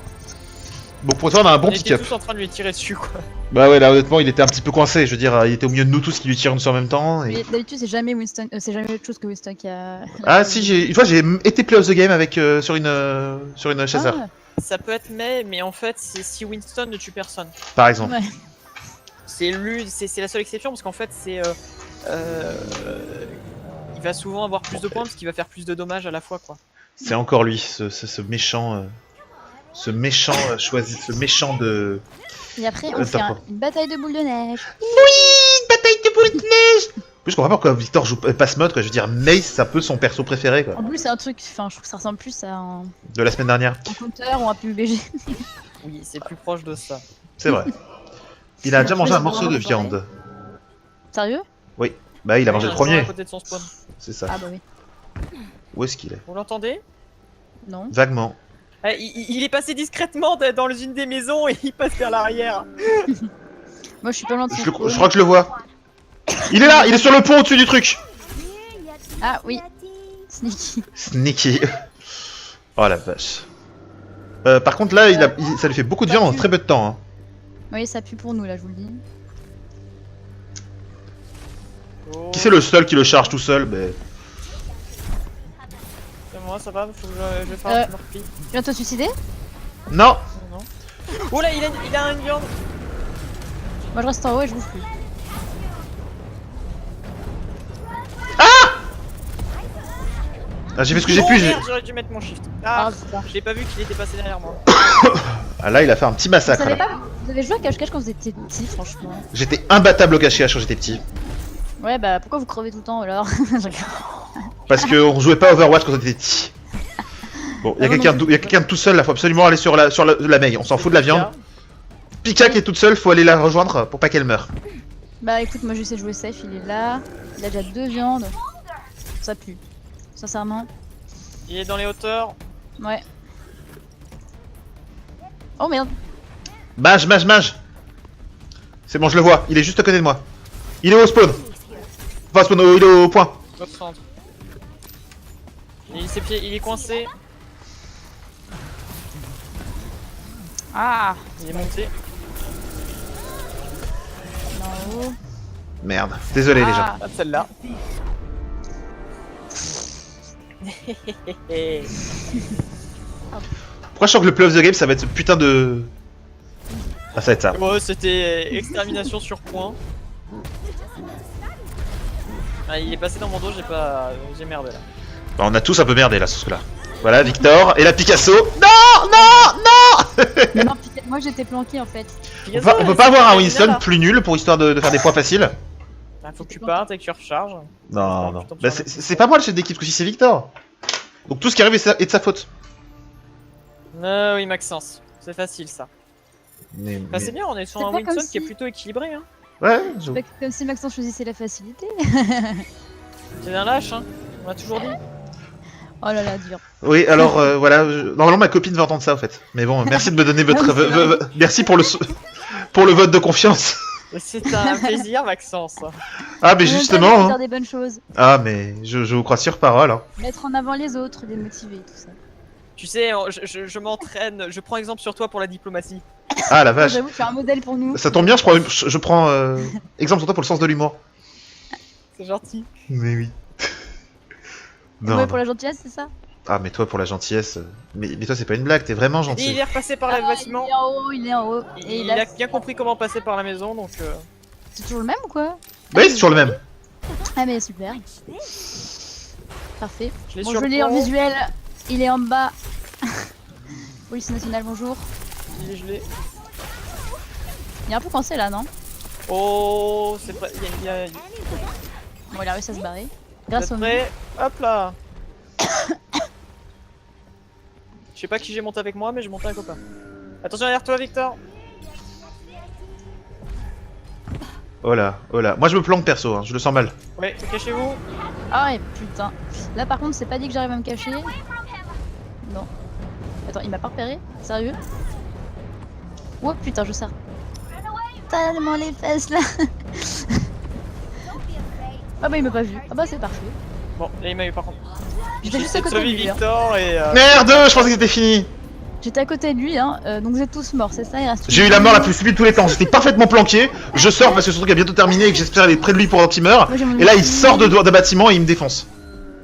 Bon, pour toi, on a un bon On était pick-up. tous en train de lui tirer dessus, quoi. Bah ouais, là honnêtement, il était un petit peu coincé. Je veux dire, il était au milieu de nous tous qui lui tirent dessus en même temps. Et... Mais d'habitude, c'est jamais Winston. C'est jamais autre chose que Winston qui a. Ah si, une fois j'ai été play of the game avec sur une chasseur, Ah, Ça peut être mais en fait, c'est si Winston ne tue personne. par exemple. ouais. C'est lui, c'est la seule exception parce qu'en fait, c'est. Il va souvent avoir plus de points parce qu'il va faire plus de dommages à la fois, quoi. C'est encore lui, ce méchant, ce méchant de. Et après, on fait une bataille de boules de neige. Oui, bataille de boules de neige. En plus, je comprends pas pourquoi Victor joue pas ce mode, quoi. Je veux dire, Mace, c'est un peu son perso préféré, quoi. En plus, c'est un truc. Enfin, je trouve que ça ressemble plus à un De la semaine dernière. counter ou un PUBG. Oui, c'est plus proche de ça. C'est vrai. Il a déjà mangé un morceau de viande. Sérieux? Oui. Bah, il a mangé le À premier. côté de son spawn. C'est ça. Ah bah oui. Où est-ce qu'il est? Vous l'entendez? Non. Vaguement. Ah, il est passé discrètement dans une des maisons et il passe vers l'arrière. Moi, je suis pas loin de son Je spawn. crois que je le vois. Il est là, il est sur le pont au-dessus du truc. Ah oui. Sneaky. Sneaky. Oh la vache. Par contre là, ça lui fait beaucoup de viande en très peu de temps. Hein. Oui, ça pue pour nous là, je vous le dis. Oh, Qui c'est le seul qui le charge tout seul? Ben... c'est moi, ça va? Faut que je fasse un petit repli. Tu viens de te suicider? Non. Non. Oh là, il a une viande. Moi, je reste en haut et je bouffe plus. Ah, j'ai fait ce que j'ai Oh, pu. merde, j'aurais dû mettre mon shift. Ah, Ah, putain. je l'ai pas vu qu'il était passé derrière moi. Ah là, il a fait un petit Vous massacre. savez là. pas, vous avez joué à cache-cache quand vous étiez petit, franchement. J'étais imbattable au cache-cache quand j'étais petit. Ouais, bah pourquoi vous crevez tout le temps alors? Parce qu'on jouait pas à Overwatch quand on était petit. Bon, il y a quelqu'un de tout seul là, faut absolument aller sur la mail. On s'en fout de la viande. Pika qui est toute seule, faut aller la rejoindre pour pas qu'elle meure. Bah écoute, moi j'essaie de jouer safe, il est là. Il a déjà 2 viandes. Ça pue. Sincèrement. Il est dans les hauteurs. Ouais. Oh merde. Mage. C'est bon, je le vois, il est juste à côté de moi. Il est au spawn. Enfin, spawn, il est au point. Votre centre. Il est coincé. Ah. Il est monté. En haut. Merde, désolé les gens. Ah, celle-là. Pourquoi je sens que le play of the game ça va être ce putain de... Ah, ça va être ça. Ouais, c'était extermination sur point. Ah, il est passé dans mon dos, j'ai merdé là. Bah, on a tous un peu merdé là sur ce là. Voilà, Victor et la Picasso. Non, non, non. Mais non, putain, moi j'étais planqué en fait. On peut pas avoir un Winston plus nul pour histoire de faire des points faciles? Bah, faut que tu partes et que tu recharges. Non, non. tu tombes Bah, sur c'est pas moi le chef d'équipe, ce coup-ci c'est Victor. Donc tout ce qui arrive est de sa faute. Oui, Maxence. C'est facile ça. Mais, Bah, c'est bien, on est sur C'est un pas Winston comme qui est si- plutôt équilibré. Hein. Ouais, C'est pas comme si Maxence choisissait la facilité. C'est un lâche, hein. On a toujours dit. Oh là là, dur. oui, alors voilà, normalement ma copine va entendre ça en fait. Mais bon, merci de me donner votre... Ah oui, c'est vrai. merci pour le pour le vote de confiance. C'est un plaisir, Maxence. Ah mais En même temps, il justement, faut hein. dire des bonnes choses. Ah mais je vous crois sur parole. Hein. Mettre en avant les autres, les motiver, tout ça. Tu sais, je m'entraîne, je prends exemple sur toi pour la diplomatie. Ah la vache. J'avoue, tu es un modèle pour nous. Ça tombe bien, je prends exemple sur toi pour le sens de l'humour. C'est gentil. Mais oui. Ouais, Non, pour non. la gentillesse, c'est ça? Ah mais toi pour la gentillesse, mais toi c'est pas une blague, t'es vraiment Et gentil. il est repassé par le Ah, bâtiment. Il est en haut, il est en haut. Et Il a bien compris comment passer par la maison, donc... C'est toujours le même ou quoi? Oui, c'est toujours le même. Ah mais super. Parfait. je l'ai Bon, sur je le l'ai en pont. visuel. Il est en bas. Police nationale, bonjour. Il est gelé. Il est un peu coincé là, non? Oh, c'est prêt. Bon, il a réussi à se barrer. Grâce Vous au êtes mur. prêts? Hop là. Je sais pas qui j'ai monté avec moi, mais j'ai monté un copain. Attention derrière toi, Victor. Oh là, oh là. Moi je me planque perso, hein, je le sens mal. Ouais, cachez-vous. Ah ouais, putain. Là par contre, c'est pas dit que j'arrive à me cacher. Non. Attends, il m'a pas repéré? Sérieux? Oh putain, je sers. Tellement les fesses là. Ah bah il m'a pas vu. Ah bah c'est parfait. Bon, là il m'a eu par contre. J'étais juste J'ai à côté de sauvé lui. Hein. Victor et... Merde, je pensais que c'était fini. J'étais à côté de lui, hein. Donc vous êtes tous morts, c'est ça? Il reste J'ai eu la mort la plus subite de tous les temps, j'étais parfaitement planqué. Je sors parce que ce truc a bientôt terminé et que j'espère aller près de lui pour qu'il meure. Moi, j'ai mon Et là il outil. sort de bâtiment et il me défonce.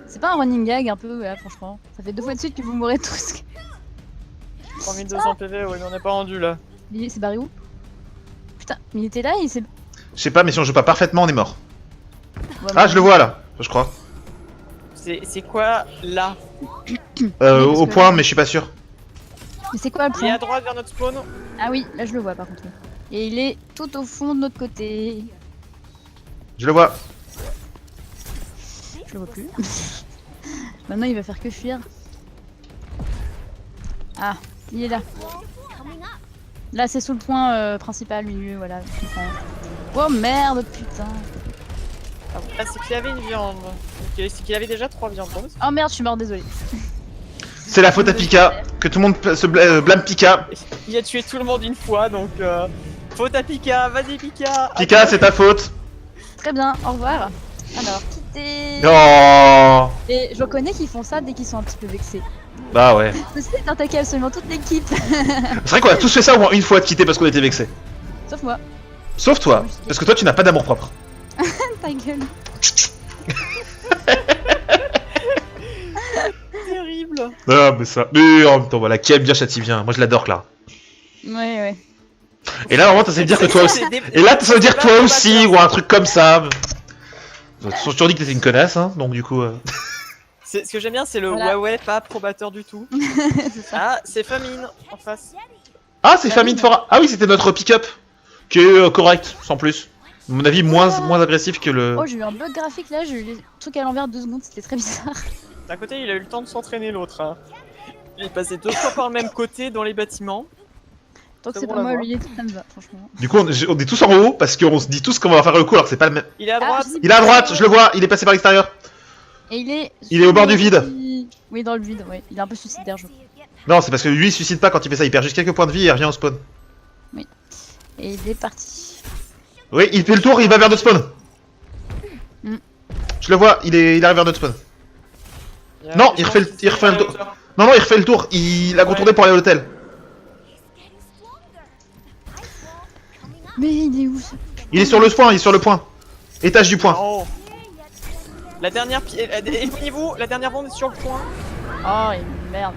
C'est pas un running gag un peu, ouais, franchement. Ça fait 2 fois de suite que vous mourrez tous. 3200 PV, ouais, mais on n'est pas rendu là. Il s'est barré où? Putain, mais il était là, il s'est... Je sais pas, mais si on joue pas parfaitement, on est mort. Ouais, Ah, je le vois là, je crois. C'est quoi là? parce Au que- point, mais je suis pas sûr. Mais c'est quoi le Il est à point? droite vers notre spawn. Ah oui, là je le vois par contre. Et il est tout au fond de notre côté. Je le vois. Je le vois plus. Maintenant il va faire que fuir. Ah, il est là. Coming up. Là c'est sous le point principal, milieu, voilà. je comprends. Oh merde, putain. Ah, c'est qu'il y avait une viande. Ok, c'est qu'il avait déjà 3 viandes. Bon, Oh merde, je suis mort, désolé. C'est la faute à Pika, que tout le monde se blâme Pika. il a tué tout le monde une fois, donc... Faute à Pika, vas-y Pika. Pika, c'est ta faute. Très bien, au revoir. Alors, quitter. Oh. Et je reconnais qu'ils font ça dès qu'ils sont un petit peu vexés. Bah ouais. C'est d'attaquer absolument toute l'équipe. C'est vrai qu'on a tous fait ça au moins une fois de quitter parce qu'on était vexés. Sauf moi. Sauf toi, parce que toi tu n'as pas d'amour propre. Ta gueule. Terrible. Ah mais ça. Mais en même temps voilà, qui aime bien châtie bien. Moi je l'adore Clara. Ouais, ouais. Et là vraiment ça veut dire que toi aussi. Et là ça veut dire toi aussi ou un truc comme ça. Ils ont toujours dit que t'étais une connasse hein, donc du coup. Ce que j'aime bien, c'est le Voilà. ouais pas approbateur du tout. C'est ça. Ah, c'est famine en face. Ah c'est Famine Fora. Ah oui c'était notre pick-up. Qui est correct, sans plus. À mon avis moins agressif que le. Oh, j'ai eu un bug graphique là, j'ai eu les trucs à l'envers 2 secondes, c'était très bizarre. D'un côté, il a eu le temps de s'entraîner l'autre. Hein. Il est passé 2 fois par le même côté dans les bâtiments. Tant que C'est c'est bon pas à moi voir. lui, ça me va, franchement. Du coup on est tous en haut parce qu'on se dit tous qu'on va faire le coup alors que c'est pas le même. Il est à droite. je sais Il est à pas. droite, je le vois, il est passé par l'extérieur. Et il est. Il est au bord du vide. Oui, dans le vide, ouais. Il est un peu suicidaire, je crois. Non, c'est parce que lui il se suicide pas quand il fait ça, il perd juste quelques points de vie et il revient au spawn. Et il est parti. Oui, il fait le tour, il va vers notre spawn. Mm. Je le vois, il arrive vers notre spawn. Non, il refait le tour. Non, il refait le tour, il a contourné pour aller à l'hôtel. Mais il est où ce. Il est sur le point, il est sur le point. Étage du point. Oh. La dernière éloignez-vous, la dernière bombe est sur le point. Oh, et merde.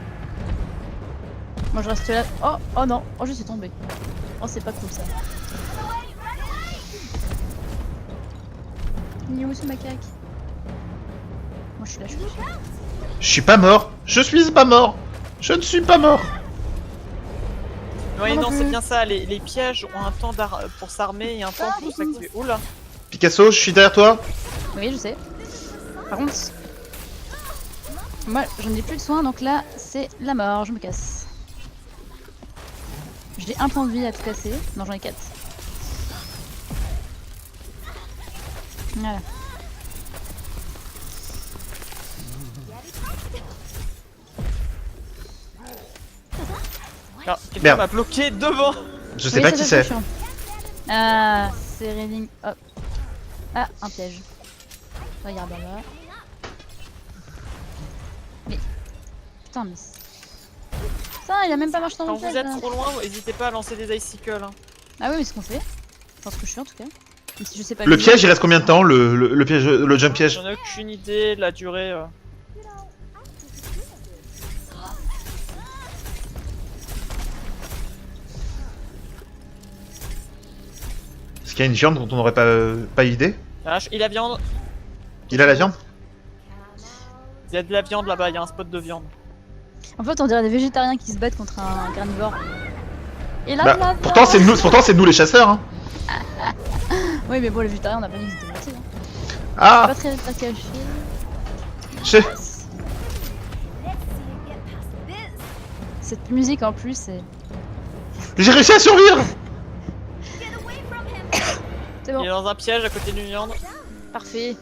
Moi je reste là. Oh, oh non, oh je suis tombé. Oh, c'est pas cool ça. Il est où ce macaque? Moi je suis là, je suis dessus. Je suis pas mort, je suis pas mort. Je ne suis pas mort. Ouais, Non, non, non c'est plus. bien ça. Les pièges ont un temps pour s'armer et un temps pour s'activer. Oula. Picasso, je suis derrière toi. Oui, je sais. Par contre, moi j'en ai plus de soins donc là c'est la mort, je me casse. J'ai un point de vie à tout casser. Non, j'en ai 4. Voilà. Ah, quelqu'un Merde. m'a bloqué devant. Je sais Oui, pas ça, qui c'est c'est. chiant. Ah, c'est Reading. Hop. Ah, un piège. Regarde là. Mais. Putain, mais. Ça, il a même pas marché dans Quand le vous piège. êtes là. trop loin, n'hésitez pas à lancer des icicles. Hein. Ah oui, mais c'est ce qu'on fait. Enfin, ce que je suis en tout cas. Même si je sais pas. Le viser. piège, il reste combien de temps le piège, le jump piège? J'en ai aucune idée de la durée. Est-ce qu'il y a une viande dont on n'aurait pas idée? Ah, il a viande. Il a la viande? Il y a de la viande là-bas, il y a un spot de viande. En fait, on dirait des végétariens qui se battent contre un carnivore. Et là, Bah, pourtant c'est nous les chasseurs. Hein. Oui, mais bon, les végétariens, on a pas dit que c'était gentil. Hein. Ah, Pas très caché. je sais. Let's see you get past this. Cette musique en plus, c'est. J'ai réussi à survivre. Get away from him. C'est Il bon, est dans un piège à côté d'une viande. parfait.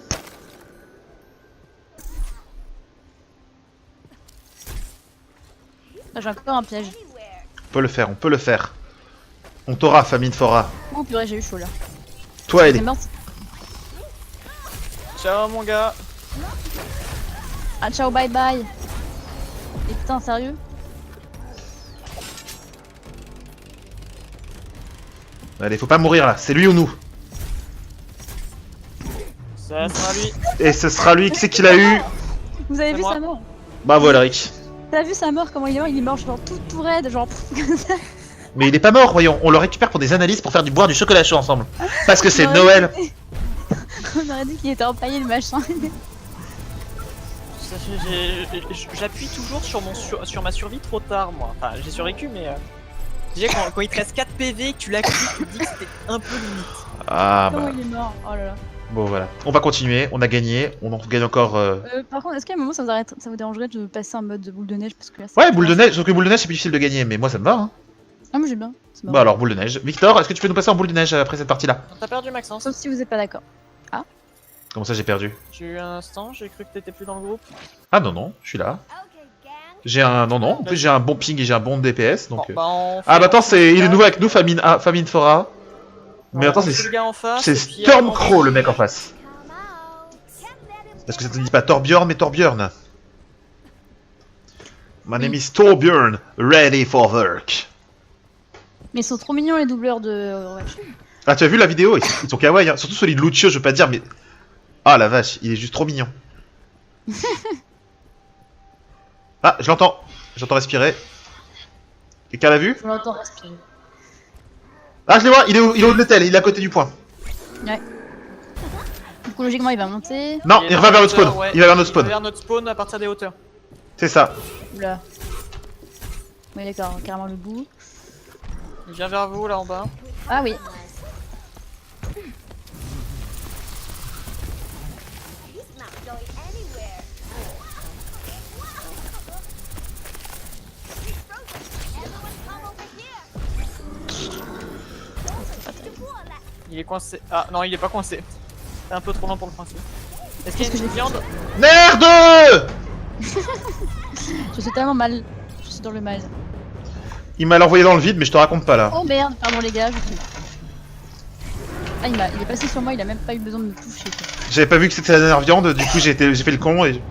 Ah, j'ai encore un piège. Anywhere. On peut le faire, on peut le faire. On t'aura, famine Fora. Oh purée, j'ai eu chaud là. Toi, T'es Ellie. morte. Ciao mon gars. Ah, ciao, bye bye. Et putain, sérieux? Allez, faut pas mourir là, c'est lui ou nous. Ça sera lui. Et ce sera lui, qui c'est qu'il a eu? Vous avez C'est vu moi. sa mort? Bravo Alric. T'as vu sa mort, comment il est mort? Il est mort genre tout raide, genre comme ça. Mais il est pas mort, voyons, on le récupère pour des analyses pour faire du boire du chocolat chaud ensemble. Parce que c'est On aurait Noël. dit- On aurait dit qu'il était empaillé le machin. J'appuie toujours sur ma survie trop tard, moi. Enfin, j'ai survécu, mais. Déjà, quand il te reste 4 PV, que tu l'actives, tu te dis que c'était un peu limite. Ah Comment bah, il est mort? Oh là là. bon voilà. On va continuer, on a gagné, on en gagne encore... Par contre, est-ce qu'à un moment ça vous dérangerait de passer en mode boule de neige parce que là, Ouais, boule de neige, sauf que boule de neige c'est plus difficile de gagner, mais moi ça me va. Hein. Ah, moi j'ai bien. C'est marrant. Bah alors, boule de neige. Victor, est-ce que tu peux nous passer en boule de neige après cette partie-là? T'as perdu Maxence. Sauf si vous êtes pas d'accord. Comment ça j'ai perdu? J'ai eu un instant, j'ai cru que t'étais plus dans le groupe. Ah non, non, je suis là. Okay, gang. J'ai un... Non, non, en plus j'ai un bon ping et j'ai un bon DPS, donc... Bon, bah, on Ah fait- bah attends, il est nouveau avec nous, Famine, Famine Fora. Mais on attends, fait c'est le gars en face. c'est et puis, Stormcrow le mec en face. Come out. Can't let him. Est-ce que ça te dit pas Torbjorn mais Torbjorn? My name is Torbjorn, ready for work. Mais ils sont trop mignons les doubleurs de Overwatch. Ah tu as vu la vidéo? Ils sont kawaii, hein. Surtout celui de Lucio, je veux pas dire, mais... Ah la vache, il est juste trop mignon. Ah, je l'entends. J'entends respirer. Quelqu'un l'a vu? Je l'entends respirer. Ah je le vois, il est au de l'hôtel, il est à côté du point. Du coup, logiquement, il va monter. Non, il va vers notre spawn. Ouais, Il va vers notre Il va spawn. vers notre spawn à partir des hauteurs. C'est ça. Oula. Oui, d'accord, carrément le bout. Il vient vers vous là en bas. Ah oui. He's not going anywhere. He's frozen. Everyone come over here. Il est coincé. Ah non, il est pas coincé. C'est un peu trop lent pour le coincer. Est-ce qu'il y a Qu'est-ce que une viande? Merde! Je suis tellement mal. Je suis dans le mal. Il m'a l'envoyé dans le vide, mais je te raconte pas là. Oh merde, pardon les gars, je suis. Ah, il est passé sur moi, il a même pas eu besoin de me toucher. Quoi. J'avais pas vu que c'était la dernière viande, du coup j'ai fait le con et...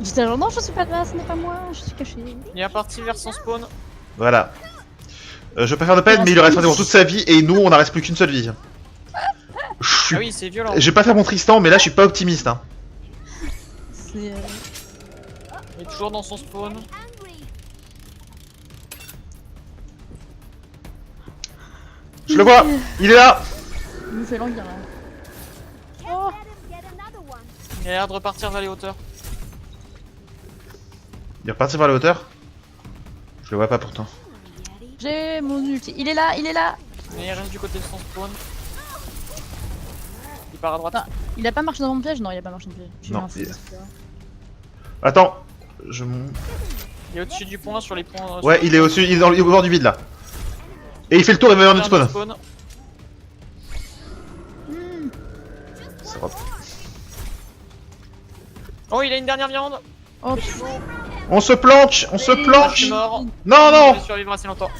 J'étais genre non, je suis pas là, ce n'est pas moi, je suis caché. Il est parti vers son spawn. Voilà. Je veux pas faire de peine, mais il lui reste pour toute sa vie et nous on en reste plus qu'une seule vie. Je suis... Ah oui, c'est violent. Je vais pas faire mon Tristan, mais là je suis pas optimiste. Hein. C'est. Il est toujours dans son spawn. Angry. Je le vois, il est là. Il nous fait languir là. Can't Oh. let him get another one. Il a l'air de repartir vers les hauteurs. Il est reparti vers la hauteur. Je le vois pas pourtant. J'ai mon ulti. Il est là, il est là. Mais il reste du côté de son spawn. Il part à droite. Enfin, il a pas marché dans mon piège? Non, il a pas marché dans mon piège. J'ai eu Non, un fou, il- etc. Attends, je monte. Il est au-dessus du pont, sur les ponts. Ouais, il est au-dessus, il est au bord du vide là. Et il fait le tour et va vers notre spawn. Ça va. Oh, il a une dernière viande. Oh putain. On se planque, on se Je planque. suis mort. Non, Je non. vais survivre assez longtemps.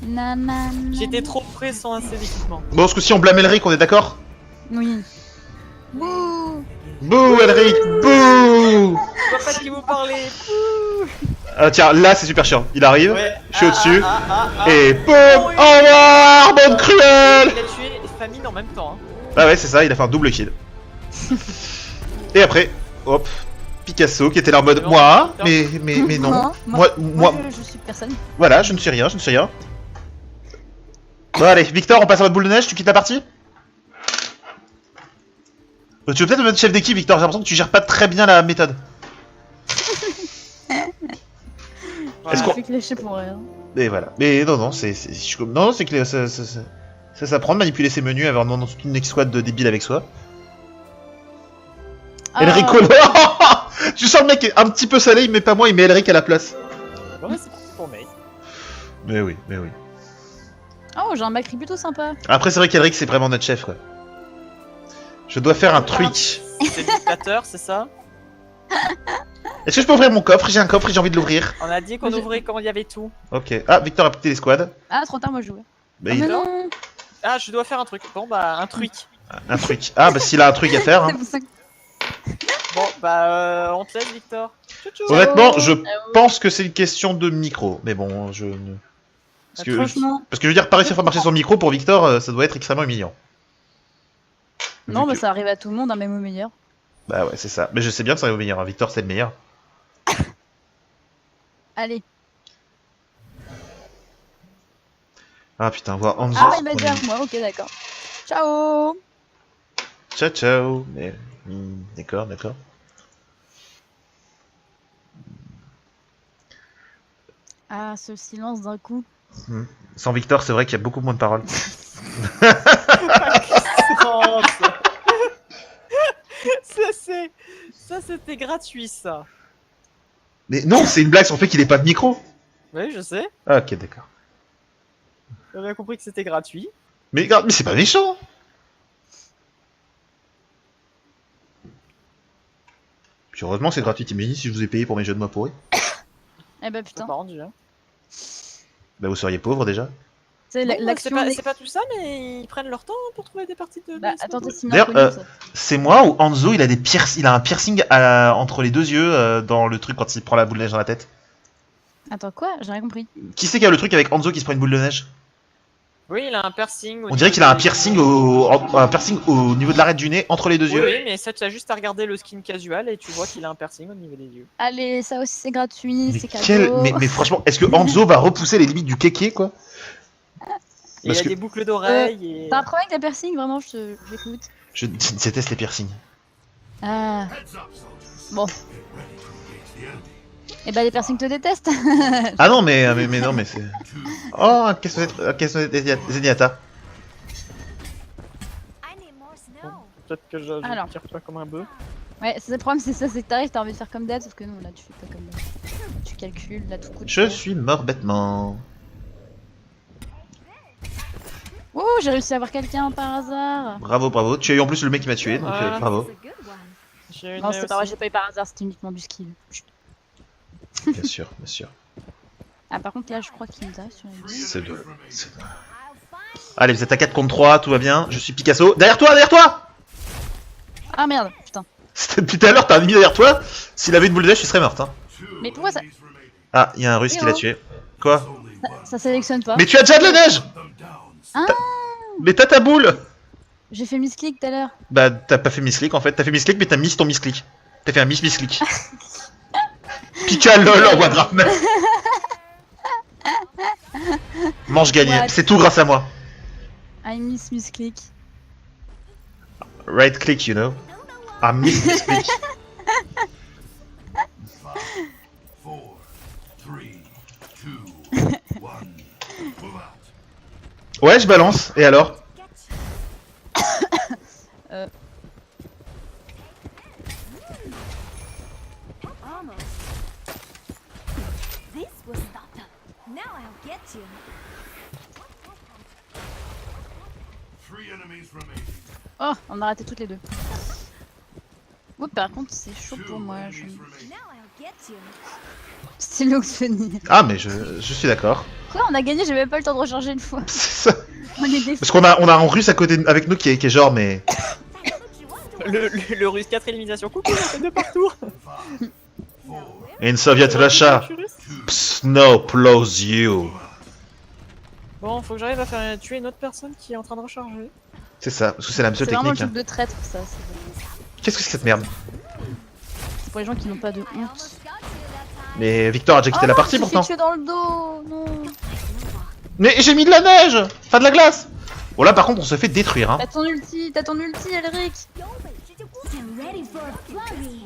Nanana. J'étais trop près sans un CV équipement. Bon, ce coup-ci on blâme Elric, on est d'accord? Oui. Bouh. Bouh Elric, bouh. Je vois pas de qui vous parlez. Ah tiens, là c'est super chiant. Il arrive, Ouais. je suis au-dessus, Ah. et boum. Oh, oui. Au revoir, bande cruelle. Il a tué Famine en même temps. Hein. Ah ouais, c'est ça, il a fait un double kill. Et après, hop, Picasso qui était là en mode Non, moi, putain. mais non. Moi, Moi, je suis personne. voilà, je ne suis rien, je ne suis rien. Bon allez, Victor, on passe à votre boule de neige, tu quittes la partie? Tu veux peut-être me mettre chef d'équipe, Victor, j'ai l'impression que tu gères pas très bien la méthode. Est-ce Je qu'on- fais clécher pour rien. Et voilà. Mais non, non, non, c'est que ça s'apprend de manipuler ses menus, avoir dans toute une squad de débiles avec soi. Elric Colo. Tu sens le mec est un petit peu salé, il met pas moi, il met Elric à la place. Bon, bah, c'est parti pour May. Mais oui, mais oui. Oh, j'ai un Macri plutôt sympa. Après, c'est vrai qu'Elric, c'est vraiment notre chef, quoi. Je dois faire un truc. C'est le dictateur, c'est ça? Est-ce que je peux ouvrir mon coffre? J'ai un coffre et j'ai envie de l'ouvrir. On a dit qu'on ouvrait quand il y avait tout. Ok. Ah, Victor a quitté les squads. Ah, trop tard, moi je jouais. Bah, Ah, il- mais non. Ah, je dois faire un truc. Bon, bah, un truc. Un truc. Ah, bah s'il a un truc à faire. Hein. C'est pour ça que- Bon, bah, on te laisse, Victor. Tchou, tchou. Honnêtement, je Ciao. pense que c'est une question de micro. Mais bon, je ne. Parce que, Franchement. parce que je veux dire, pas réussir à faire marcher son micro pour Victor, ça doit être extrêmement humiliant. Non, Vu mais que- ça arrive à tout le monde, hein, même au meilleur. Bah ouais, c'est ça. Mais je sais bien que ça arrive au meilleur. Hein. Victor, c'est le meilleur. Allez. Ah putain, voir Hanzo. Ah, il m'a dit à moi, ok, d'accord. Ciao. Ciao, ciao. Mais... d'accord, d'accord. Ah, ce silence d'un coup. Sans Victor, c'est vrai qu'il y a beaucoup moins de paroles. Oh, ça, c'était gratuit, ça. Mais non, c'est une blague sur le fait qu'il ait pas de micro. Oui, je sais. Ah, ok, d'accord. J'ai bien compris que c'était gratuit. Mais regarde, mais c'est pas méchant. Puis heureusement, c'est gratuit. T'imagines si je vous ai payé pour mes jeux de mots pourris? Eh ben C'est putain. pas rendu, hein. Bah, vous seriez pauvre déjà. C'est Bon, bah, l'action. c'est pas tout ça, mais ils prennent leur temps pour trouver des parties de. Bah, de attends, Smash. c'est D'ailleurs, inconnu, ça. C'est moi ou Hanzo, il a il a un piercing entre les deux yeux dans le truc quand il prend la boule de neige dans la tête. Attends, quoi? J'ai rien compris. Qui c'est qui a le truc avec Hanzo qui se prend une boule de neige? Oui, il a un piercing. On dirait qu'il a un piercing au niveau de l'arête du nez entre les deux Oui, yeux. oui, mais ça, tu as juste à regarder le skin casual et tu vois qu'il a un piercing au niveau des yeux. Allez, ça aussi c'est gratuit, Mais, c'est cadeau. mais franchement, est-ce que Hanzo va repousser les limites du kéké quoi? Et il Parce a que- des boucles d'oreilles et. T'as un problème avec la piercing? Vraiment, j'écoute. Je déteste les piercings. Ah. Bon. Et bah les piercings te détestent. Ah non, mais non, mais c'est. Oh, un caissonnet Zenyatta. I need more snow. Peut-être que je Alors. tire pas comme un bœuf. Ouais, c'est le problème, c'est ça, c'est que t'arrives, t'as envie de faire comme d'hab, sauf que non, là tu fais pas comme d'hab. Tu calcules, là tout coûte Je cher. suis mort bêtement. Oh, j'ai réussi à avoir quelqu'un par hasard. Bravo, bravo. Tu as eu en plus le mec qui m'a tué, donc Ah. bravo. It's a good one. J'ai une Non, main c'est pas vrai, aussi. j'ai pas eu par hasard, c'était uniquement du skill. Chut. Bien sûr, bien sûr. Ah, par contre, là, je crois qu'il nous arrive sur les deux. C'est de. I'll find Allez, vous êtes à 4 contre 3, tout va bien. Je suis Picasso. Derrière toi, derrière toi! Ah merde, putain. C'était depuis tout à l'heure, t'as un ennemi derrière toi. S'il avait une boule de neige, tu serais morte. Hein. Mais pourquoi ça, Ah, il y a un russe qui l'a tué. Quoi? ça sélectionne pas? Mais tu as déjà de la neige! Ah, Mais t'as ta boule! j'ai fait misclick tout à l'heure. Bah, t'as pas fait misclick en fait. T'as fait misclick, mais t'as mis ton misclick. T'as fait un misclick. Pika lol en voix grave même. Manche gagné. What? C'est tout grâce à moi. I miss misclick. Right click, you know. Ah, misclick. 4, 3, 2, Ouais, je balance. Et alors? Almost. This will stop them. Now I'll get you. Oh, on a raté toutes les deux. Oups, par contre, c'est chaud pour moi. Now I'll get you. C'est Loxony. Ah, mais je suis d'accord. Quoi, on a gagné, j'ai même pas le temps de recharger une fois. C'est ça. On est des Parce qu'on a un russe à côté avec nous qui est genre, mais. Le russe 4 éliminations. Coucou, j'en fais 2 partout. In Soviet Russia, Je suis russe. snow plows you. Bon, faut que j'arrive à faire tuer une autre personne qui est en train de recharger. C'est ça, parce que c'est la seule C'est vraiment le technique. truc Hein. de traître, ça. C'est Qu'est-ce que c'est que cette merde? pour les gens qui n'ont pas de honte. Almost got you that time. Mais Victor a déjà quitté la partie pourtant. Tu es dans le dos, non. Mais j'ai mis de la neige, enfin de la glace. Bon là par contre on se fait détruire hein. T'as ton ulti, Elric. Get ready for a flurry.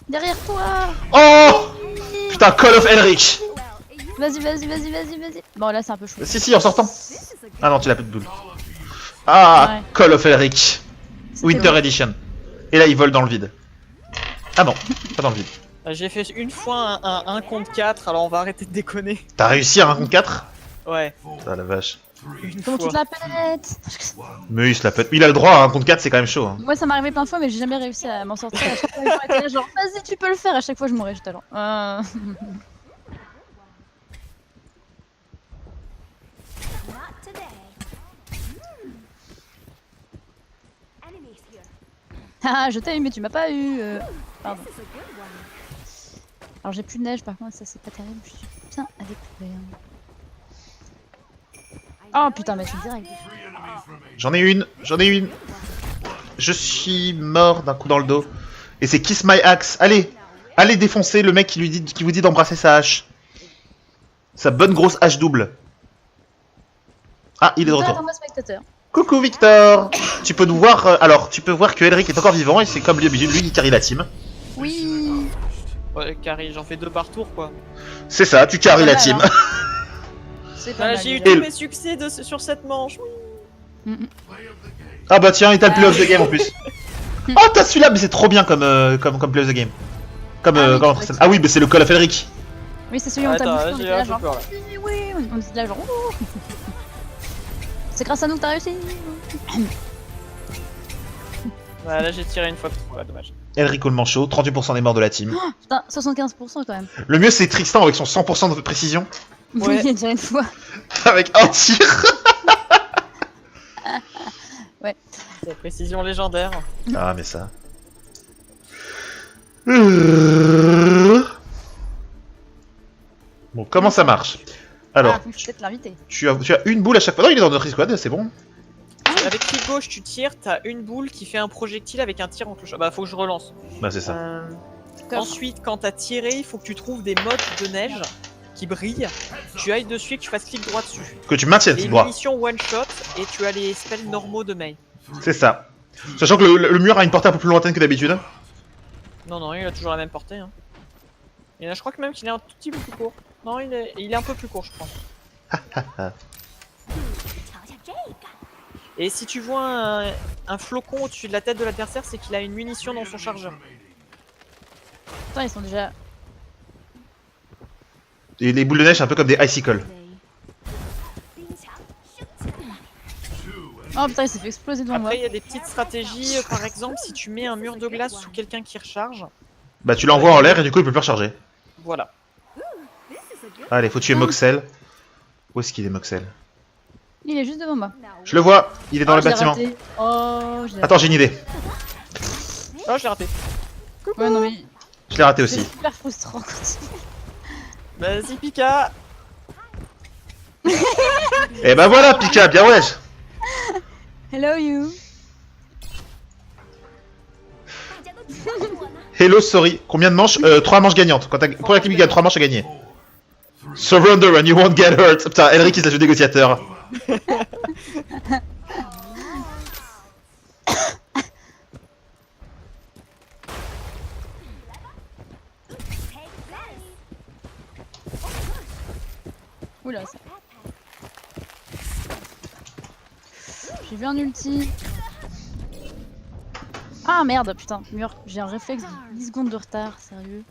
Derrière toi. Oh putain, Call of Elric. Vas-y. Bon, là, c'est un peu chaud. Si en sortant. This is a good Ah non, tu l'as plus de boule. Ah, Ouais. Call of Elric. Winter bon. Edition. Et là il vole dans le vide. Ah non, pas dans le vide. J'ai fait une fois un 1 contre 4, alors on va arrêter de déconner. T'as réussi à 1 contre 4? Ouais, Ah la vache. une Comment tu fois. te la pètes? Mais il se la pète. Il a le droit à 1 contre 4, c'est quand même chaud. Hein. Moi, ça m'est arrivé plein de fois, mais j'ai jamais réussi à m'en sortir. À chaque fois, les gens étaient là, genre, vas-y, tu peux le faire. À chaque fois, je mourais, j'étais genre. not today. Enemies here. Ah, je t'ai eu, mais tu m'as pas eu. Pardon. This is a good one. Alors, j'ai plus de neige, par contre, ça, c'est pas terrible. Je suis bien à découvert. Oh putain, mais je suis direct. J'en ai une. Je suis mort d'un coup dans le dos. Et c'est Kiss My Axe. Allez défoncer le mec qui vous dit d'embrasser sa hache. Sa bonne grosse hache double. Ah, il est de retour. Attends-moi, spectateur. Coucou Victor. Tu peux nous voir. Alors, tu peux voir que Elric est encore vivant et c'est comme d'habitude lui qui carry la team. Oui. Ouais, carré, j'en fais 2 par tour quoi. C'est ça, tu carry la Pas mal, team. hein. C'est pas Voilà, mal, j'ai eu déjà. tous mes succès sur cette manche. Oui. Ah bah tiens, il t'a le play of the game en plus. Oh, t'as celui-là, mais c'est trop bien comme play of the game. Comme Ah oui, comme c'est ah oui, mais c'est le Call of Elric. Oui, c'est celui où on t'a Attends, bouffé, on j'ai était là un peu genre. peur, là. Oui, on était là genre. Ouh. C'est grâce à nous que t'as réussi. Ouais, là j'ai tiré une fois de trop, ouais, dommage. Elric au manchot, 38% des morts de la team. Putain, 75% quand même. Le mieux c'est Tristan avec son 100% de précision. Ouais. Oui, déjà une fois. Avec un tir. C'est la précision légendaire. Ah mais ça. Bon, comment ça marche? Alors, Ah, faut que je peut-être l'inviter. tu as une boule à chaque fois. Non, il est dans notre escouade, c'est bon. Avec clic gauche, tu tires, t'as une boule qui fait un projectile avec un tir en touche. Bah, faut que je relance. Bah c'est ça. Ensuite, quand t'as tiré, il faut que tu trouves des mottes de neige qui brillent. Tu ailles dessus et que tu fasses clic droit dessus. Que tu maintiennes Et ce une droit. munition one shot et tu as les spells normaux de Mei. C'est ça. Sachant que le mur a une portée un peu plus lointaine que d'habitude. Non, il a toujours la même portée. Hein. Et là, je crois que même qu'il est un tout petit peu plus court. Non, il est un peu plus court, je crois. Et si tu vois un flocon au-dessus de la tête de l'adversaire, c'est qu'il a une munition dans son chargeur. Putain, ils sont déjà. Et les boules de neige, c'est un peu comme des icicles. Oh putain, il s'est fait exploser devant moi. Après, il y a des petites stratégies. Par exemple, si tu mets un mur de glace sous quelqu'un qui recharge, Bah tu l'envoies en l'air et du coup il peut plus recharger. voilà. Allez, faut tuer Moxel. Où est-ce qu'il est Moxel? Il est juste devant moi. Je le vois, il est dans Oh, le je l'ai bâtiment. raté. Oh, je l'ai Attends, j'ai une idée. Oh, je l'ai raté. raté. Ouais, non, mais. Je l'ai raté C'est aussi. super frustrant quand Vas-y, Pika. Et bah voilà, Pika, bien wesh. Hello, you. Hello, sorry. Combien de manches 3 manches gagnantes. Quand pour la team qui gagne 3 manches, à gagner. Surrender and you won't get hurt. Putain, Elric il se la joue négociateur. Oula, ça. J'ai vu un ulti. Ah merde, putain, mur. J'ai un réflexe de 10 secondes de retard, sérieux.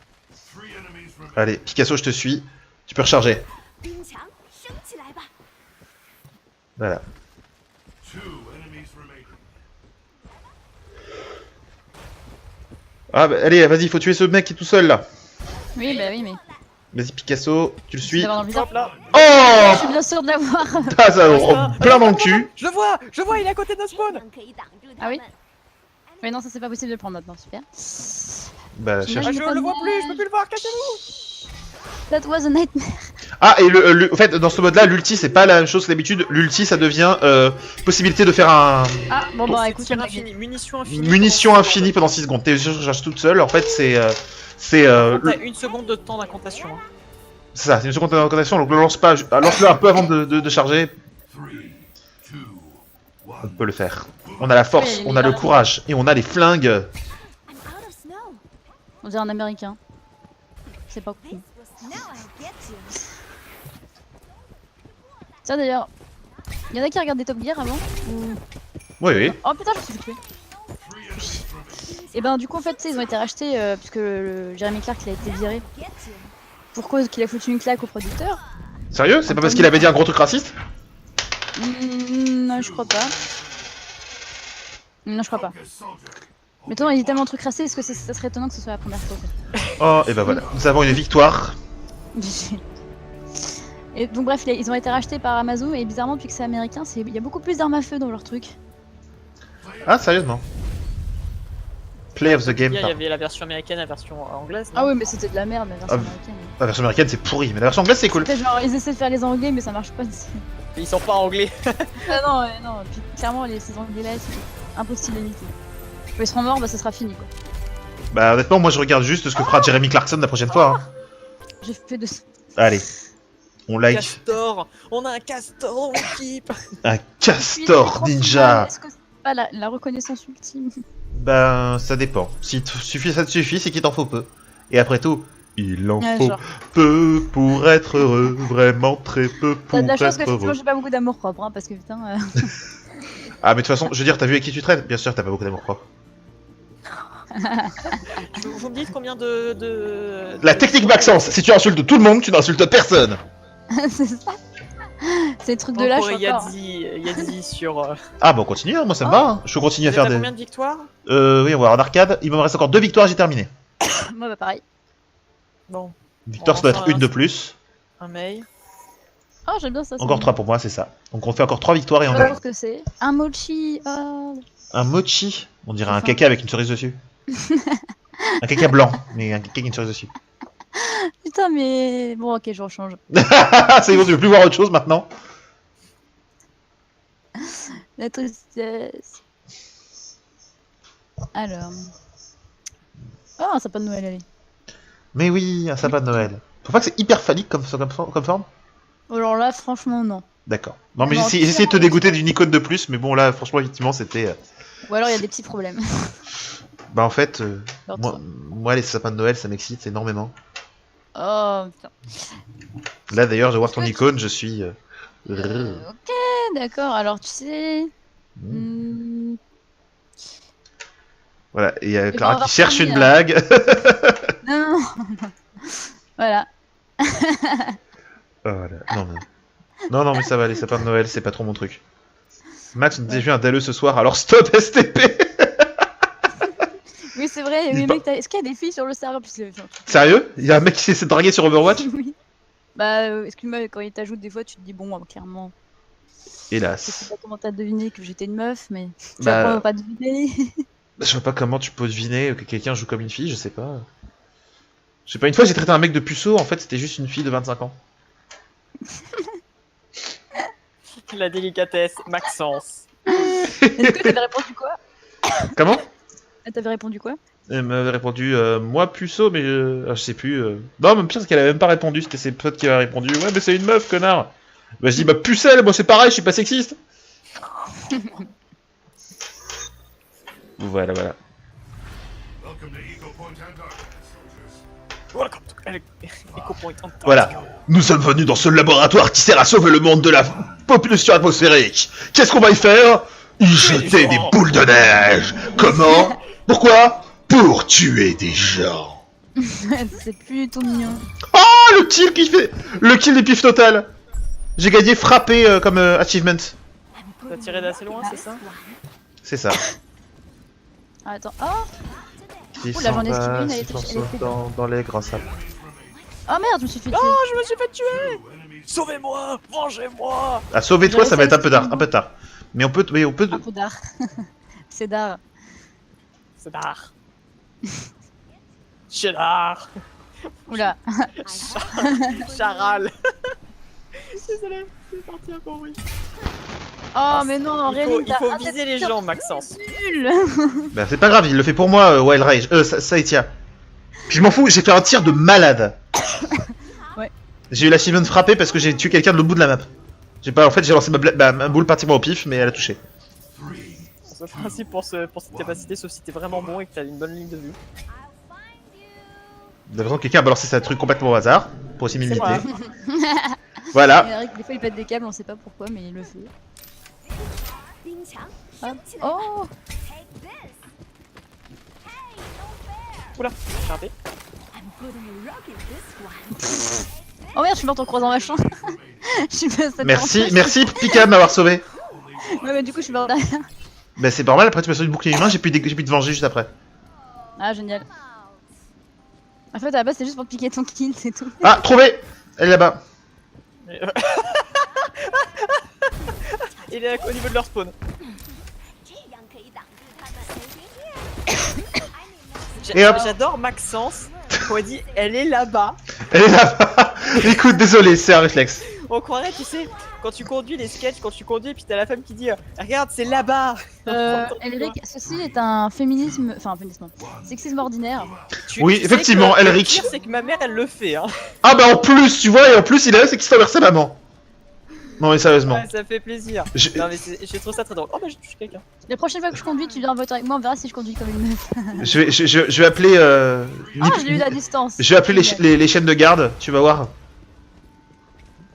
Allez, Picasso, je te suis. Tu peux recharger. 冰墙升起来吧。 Voilà. Ah bah allez, vas-y, faut tuer ce mec qui est tout seul là. Oui, bah oui, mais. Vas-y, Picasso, tu le suis. D'avoir dans le viseur. Hop là. Oh Je suis bien sûr de l'avoir. Ah, ça plein dans le cul. Je le vois, il est à côté de notre spawn. 可以挡住 Ah 他 oui 们。 Mais non, ça c'est pas possible de le prendre maintenant, super. Bah, J'imagine- cherche. Ah, je le vois plus, je peux plus le voir, cassez-vous. That was a nightmare. Ah, et en fait, dans ce mode-là, l'ulti, c'est pas la même chose que d'habitude. L'ulti, ça devient possibilité de faire un Ah, bon bah C'est écoute, tir on a infini, gagné. munition infinie. munition infinie pendant 6 secondes. T'es charge toute seule, en fait, c'est. T'as une seconde de temps d'incantation. Hein. C'est ça, c'est une seconde d'incantation, donc le lance pas, lance-le un peu avant de charger. On peut le faire. On a la force, Oui, on a le courage, et on a les flingues. I'm out of snow. On dirait un américain. C'est pas cool. This was snow I'll get you. Tiens d'ailleurs, y'en a qui regardent des Top Gear avant ou... Oui, oui. Oh putain, je me suis fait tuer. Et ben du coup en fait, tu sais, ils ont été rachetés puisque le Jeremy Clark il a été viré. Get you. Pour cause qu'il a foutu une claque au producteur. Sérieux? C'est pas parce qu'il avait dit un gros truc raciste? Non, je crois pas. Non, je crois pas. Mais attends, il dit tellement de trucs racés, est-ce que ça serait étonnant que ce soit la première fois en fait. Oh, et bah voilà, nous avons une victoire. Et donc bref, ils ont été rachetés par Amazon et bizarrement depuis que c'est américain, il y a beaucoup plus d'armes à feu dans leur truc. Ah, sérieusement? Play of the game. Il y pardon. avait la version américaine, la version anglaise. Ah oui, mais c'était de la merde la version Ah, américaine. La version américaine, c'est pourri, mais la version anglaise, c'est cool. Peut-être genre ils essaient de faire les anglais mais ça marche pas. Ils sont pas anglais. Ah non, non, puis clairement ces anglais là c'est impossible à imiter. Quand ils seront morts, bah ça sera fini quoi. Bah, honnêtement, moi je regarde juste ce que fera Jeremy Clarkson la prochaine fois. Hein. J'ai fait de... Allez, on like Castor, on a un castor dans l'équipe. un castor ninja. Est-ce que c'est pas la reconnaissance ultime? Ben, ça dépend. Si ça te suffit, c'est qu'il t'en faut peu. Et après tout, il en Ouais, faut genre. peu pour être heureux, vraiment très peu pour T'as de la être chance que effectivement heureux. j'ai pas beaucoup d'amour propre hein, parce que putain... Ah, mais de toute façon, je veux dire, t'as vu avec qui tu traînes? Bien sûr, t'as pas beaucoup d'amour propre. Vous me dites combien de... La technique Maxence, si tu insultes tout le monde, tu n'insultes personne. c'est ça. C'est le truc de lâche Il y encore. a dit sur... Ah, bah on continue, hein, moi ça me va. Hein. Je continue à faire des. combien de victoires? Oui, on va voir en arcade. Il me reste encore 2 victoires, j'ai terminé. Moi bah pareil. Bon, Une victoire, ça doit être une de plus. un mail. Oh j'aime bien ça. Encore 3 pour moi, c'est ça. Donc on fait encore 3 victoires et Je on sais pas a ce que c'est. Un mochi. Oh. un mochi. On dirait un Enfin. caca avec une cerise dessus. Un caca blanc, mais un caca avec une cerise dessus. Putain mais... Bon ok je rechange. C'est bon, tu veux plus voir autre chose maintenant? La tristesse. Alors... Oh un sapin de Noël allez. Mais oui, un sapin de Noël. Faut pas que c'est hyper phallique comme forme? Alors là franchement non. D'accord. Non, mais Non, j'ai essayé de te dégoûter d'une icône de plus, mais bon, là, franchement, effectivement, c'était. Ou alors il y a des petits problèmes. Bah, en fait, Alors, moi, les sapins de Noël, ça m'excite énormément. Oh putain. Là, d'ailleurs, je vois ton icône, je suis. Ok d'accord alors tu sais... Voilà, et il y a ben, Clara on va qui cherche une reprendre, blague. Non. Voilà. Oh, voilà. Non, mais ça va, les sapins de Noël, c'est pas trop mon truc. Max, on t'a vu un dalleux ce soir, alors stop STP. Oui c'est vrai, Dis oui, pas. mec, est-ce qu'il y a des filles sur le serveur plus le... Sérieux? Il y a un mec qui s'est dragué sur Overwatch? Oui. Bah excuse-moi quand il t'ajoute des fois tu te dis bon clairement... Je sais Hélas. pas comment t'as deviné que j'étais une meuf mais... Tu Bah, vas probablement pas deviner. Je vois pas comment tu peux deviner que quelqu'un joue comme une fille, je sais pas. Je sais pas, une fois j'ai traité un mec de puceau, en fait c'était juste une fille de 25 ans. La délicatesse, Maxence. Est-ce que t'avais répondu quoi? Comment? T'avais répondu quoi? Elle m'avait répondu, moi puceau, mais je sais plus. Non, même pire, c'est qu'elle avait même pas répondu, c'était ses potes qui avaient répondu. Ouais, mais c'est une meuf, connard! Bah, je dis, bah, pucelle, moi c'est pareil, je suis pas sexiste! Voilà. Welcome to Echo Point Antarctica. Voilà. Nous sommes venus dans ce laboratoire qui sert à sauver le monde de la pollution atmosphérique. Qu'est-ce qu'on va y faire? Il jetait des boules de neige. Comment? Pourquoi? Pour tuer des gens. C'est plutôt mignon. Oh, le kill qui fait... Le kill des pifs total. J'ai gagné frappé comme achievement. T'as tiré d'assez loin, c'est ça? C'est ça. Ah, attends. Oh, Oula, j'en ai esquivé une, elle était dans les grands sables. oh merde, je me suis fait tuer. Oh, je me suis fait tuer! Sauvez-moi! Vengez-moi! Ah, sauver-toi, ça va être un peu tard. Mais on peut... Un peu d'art. C'est d'art. C'est d'art. Cheddar! Oula. Charal! Désolé, c'est parti un peu en bruit. Oh, mais non, en réalité, Il faut viser les gens, Maxence. nul. Bah c'est pas grave, il le fait pour moi, Wild Rage. Saïtia. Puis je m'en fous, j'ai fait un tir de malade. Ouais. J'ai eu l'achievement frappé parce que j'ai tué quelqu'un de l'autre bout de la map. En fait, j'ai lancé ma boule pratiquement au pif, mais elle a touché. C'est le principe pour cette capacité, sauf si t'es vraiment bon et que t'as une bonne ligne de vue. De toute façon, quelqu'un a balancé sa truc complètement au hasard, pour aussi m'imiter. vrai. Voilà. Eric, des fois, il pète des câbles, on sait pas pourquoi, mais il le fait. Hop. Oh, Take this. Hey, no fair. Oula, j'ai raté. I'm putting a rock in this one. oh merde, je suis morte en croisant ma chance. Je suis passée Merci Pika de m'avoir sauvé. Ouais, mais du coup, je suis morte derrière. Bah c'est normal, après tu m'as sauvé du bouclier humain, j'ai pu te venger juste après. Ah, génial. En fait, à la base, c'est juste pour piquer ton kill, c'est tout. Ah, trouvé. Elle est là-bas. Il est au niveau de leur spawn. Et hop. J'adore Maxence, quand il dit elle est là-bas. Elle est là-bas. Écoute, désolé, c'est un réflexe. On croirait, tu sais, quand tu conduis les sketchs, quand tu conduis, puis t'as la femme qui dit regarde, c'est là-bas. Elric, ceci est un féminisme. Enfin, un féminisme. Sexisme ordinaire. Oui, sais effectivement, que Elric. Le pire, c'est que ma mère, elle le fait. Hein. Ah bah en plus, tu vois, et en plus il est là, c'est qu'il s'est inversé maman. Non mais sérieusement. Ouais, ça fait plaisir. Non, mais j'ai trouvé ça très drôle. Oh bah j'ai touché quelqu'un. La prochaine fois que je conduis, tu viens en voiture avec moi, on verra si je conduis comme une meuf. Je vais appeler... Ah, je l'ai eu à distance. Je vais appeler les chaînes de garde, tu vas voir.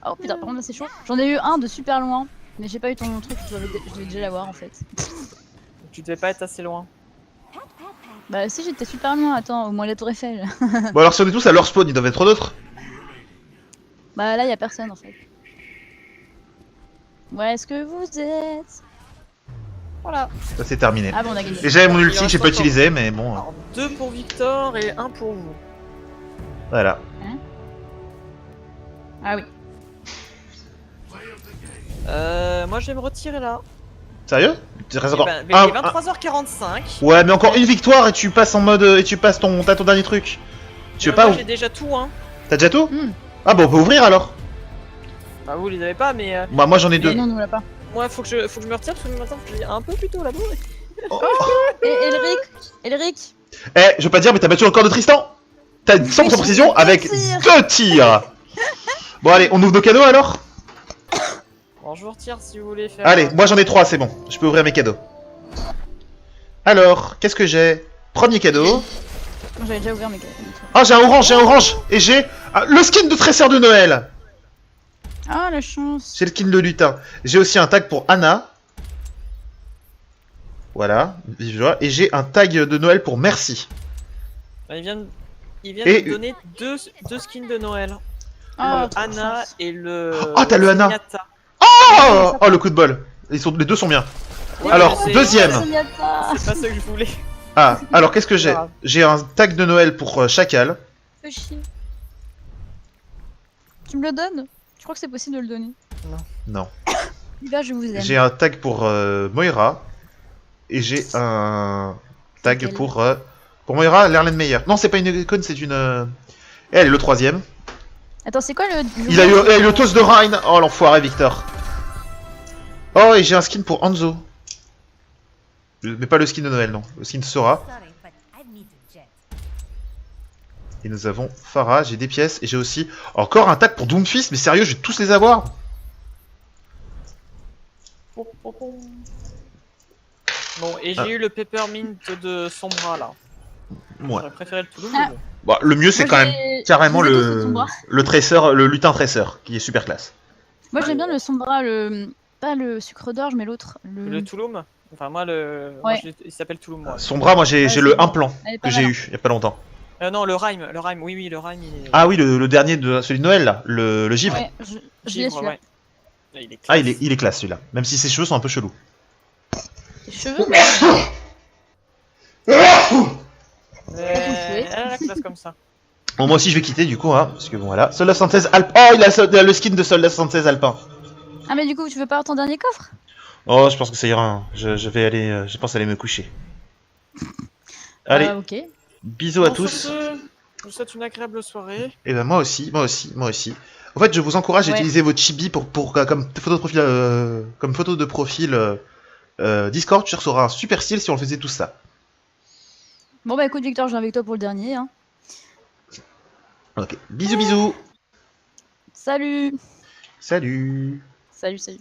Oh putain, par contre, là, c'est chaud. J'en ai eu un de super loin, mais j'ai pas eu ton truc, je devais déjà l'avoir en fait. Tu devais pas être assez loin. Bah, si, j'étais super loin, attends, au moins la Tour Eiffel. Bon alors si on est tous à leur spawn, il doivent être trop d'autres. Bah, là, y a personne en fait. Où est-ce que vous êtes? Voilà. Ça c'est terminé. Ah bon, on a gagné. Et j'avais mon Il ulti que reste j'ai pas encore. utilisé, mais bon. Alors 2 pour Victor et 1 pour vous. Voilà. Ah oui. Moi je vais me retirer là. Sérieux? Il reste Eh encore ben, mais un- il est 23h45. Ouais, mais encore une victoire et tu passes en mode... Et tu passes t'as ton dernier truc. Tu veux pas Moi ou... j'ai déjà tout, hein. T'as déjà tout? Hmm. Ah bah on peut ouvrir alors. Bah vous les avez pas, mais Bah moi j'en ai Mais deux. non, nous l'a pas. moi faut que je me retire parce que le matin je suis un peu plus tôt là-bas. Et Elric, Eh, je veux pas dire, mais t'as battu le record de Tristan. T'as 100% j'ai précision deux avec tirs. 2 tirs. Bon allez, on ouvre nos cadeaux alors. Bon, je vous retire si vous voulez faire. Allez, moi j'en ai 3, c'est bon. Je peux ouvrir mes cadeaux. Alors, qu'est-ce que j'ai? Premier cadeau. moi j'avais déjà ouvert mes cadeaux. Ah, j'ai un orange. Et j'ai le skin de tresseur de Noël. Ah, la chance. J'ai le skin de lutin. J'ai aussi un tag pour Anna. Voilà, vive joie. Et j'ai un tag de Noël pour Merci. Il vient de Et- me donner deux skins de Noël. Ah, Le Anna et le. Ah, t'as le Anna. Zenyatta. Oh, le coup de bol. Les deux sont bien. Ouais, Alors, mais c'est- deuxième. Zenyatta. C'est pas ça que je voulais. Ah, alors qu'est-ce que j'ai? Grave. J'ai un tag de Noël pour Chacal. Fais chier. Tu me le donnes? Je crois que c'est possible de le donner. Non. Là, je vous aime. J'ai un tag pour Moira. Et j'ai un tag Lequel pour Moira, l'Erlen Meyer. Non, c'est pas une icône, c'est une... Et elle est le troisième. Attends, c'est quoi le. Il a eu le toast de Rhine. Oh, l'enfoiré, Victor. Oh, et j'ai un skin pour Hanzo. Mais pas le skin de Noël, non. Le skin Sora. Sorry, but I need a jet. Et nous avons Farah, j'ai des pièces. Et j'ai aussi encore un tag pour Doomfist. Mais sérieux, je vais tous les avoir. Bon, et j'ai eu le Peppermint de Sombra là. Ouais. J'aurais préféré le Toulouse, Ah. mais bon. Bon, le mieux, c'est Moi, quand même j'ai- carrément je les ai tous de le Sombra. tresseur, le lutin tresseur, qui est super classe. Moi, j'aime bien le Sombra, le pas le sucre d'orge, mais l'autre. Le Touloum. Enfin, moi, Ouais. il s'appelle Touloum, moi. Son bras, moi j'ai Ouais, le c'est bon. implant Elle est pas que j'ai mal, eu il y a pas longtemps. Non, le Rhyme, oui, le Rhyme, il est... Ah oui, le dernier de celui de Noël là, le givre. Ouais, je l'ai Givre, celui-là. ouais. Là, il est Ah, classe. il est classe celui-là, même si ses cheveux sont un peu chelous. Les cheveux, mais... Elle a la classe comme ça. Bon, moi aussi je vais quitter du coup, hein, parce que bon voilà. Soldat 76 Alpin. Oh, il a le skin de Soldat 76 Alpin. Ah, mais du coup, tu veux pas avoir ton dernier coffre? Oh, je pense que ça ira. Hein. Je vais aller, je pense aller me coucher. Allez, Ok. bisous à Bon, tous. sur ce, je vous souhaite une agréable soirée. Et ben moi aussi. En fait, je vous encourage à Ouais. utiliser votre chibi pour comme photo de profil, Discord. Tu recevras un super style si on le faisait tout ça. Bon, bah écoute, Victor, je viens avec toi pour le dernier. Hein. Ok, bisous bisous. Salut! Salut. Salut, salut.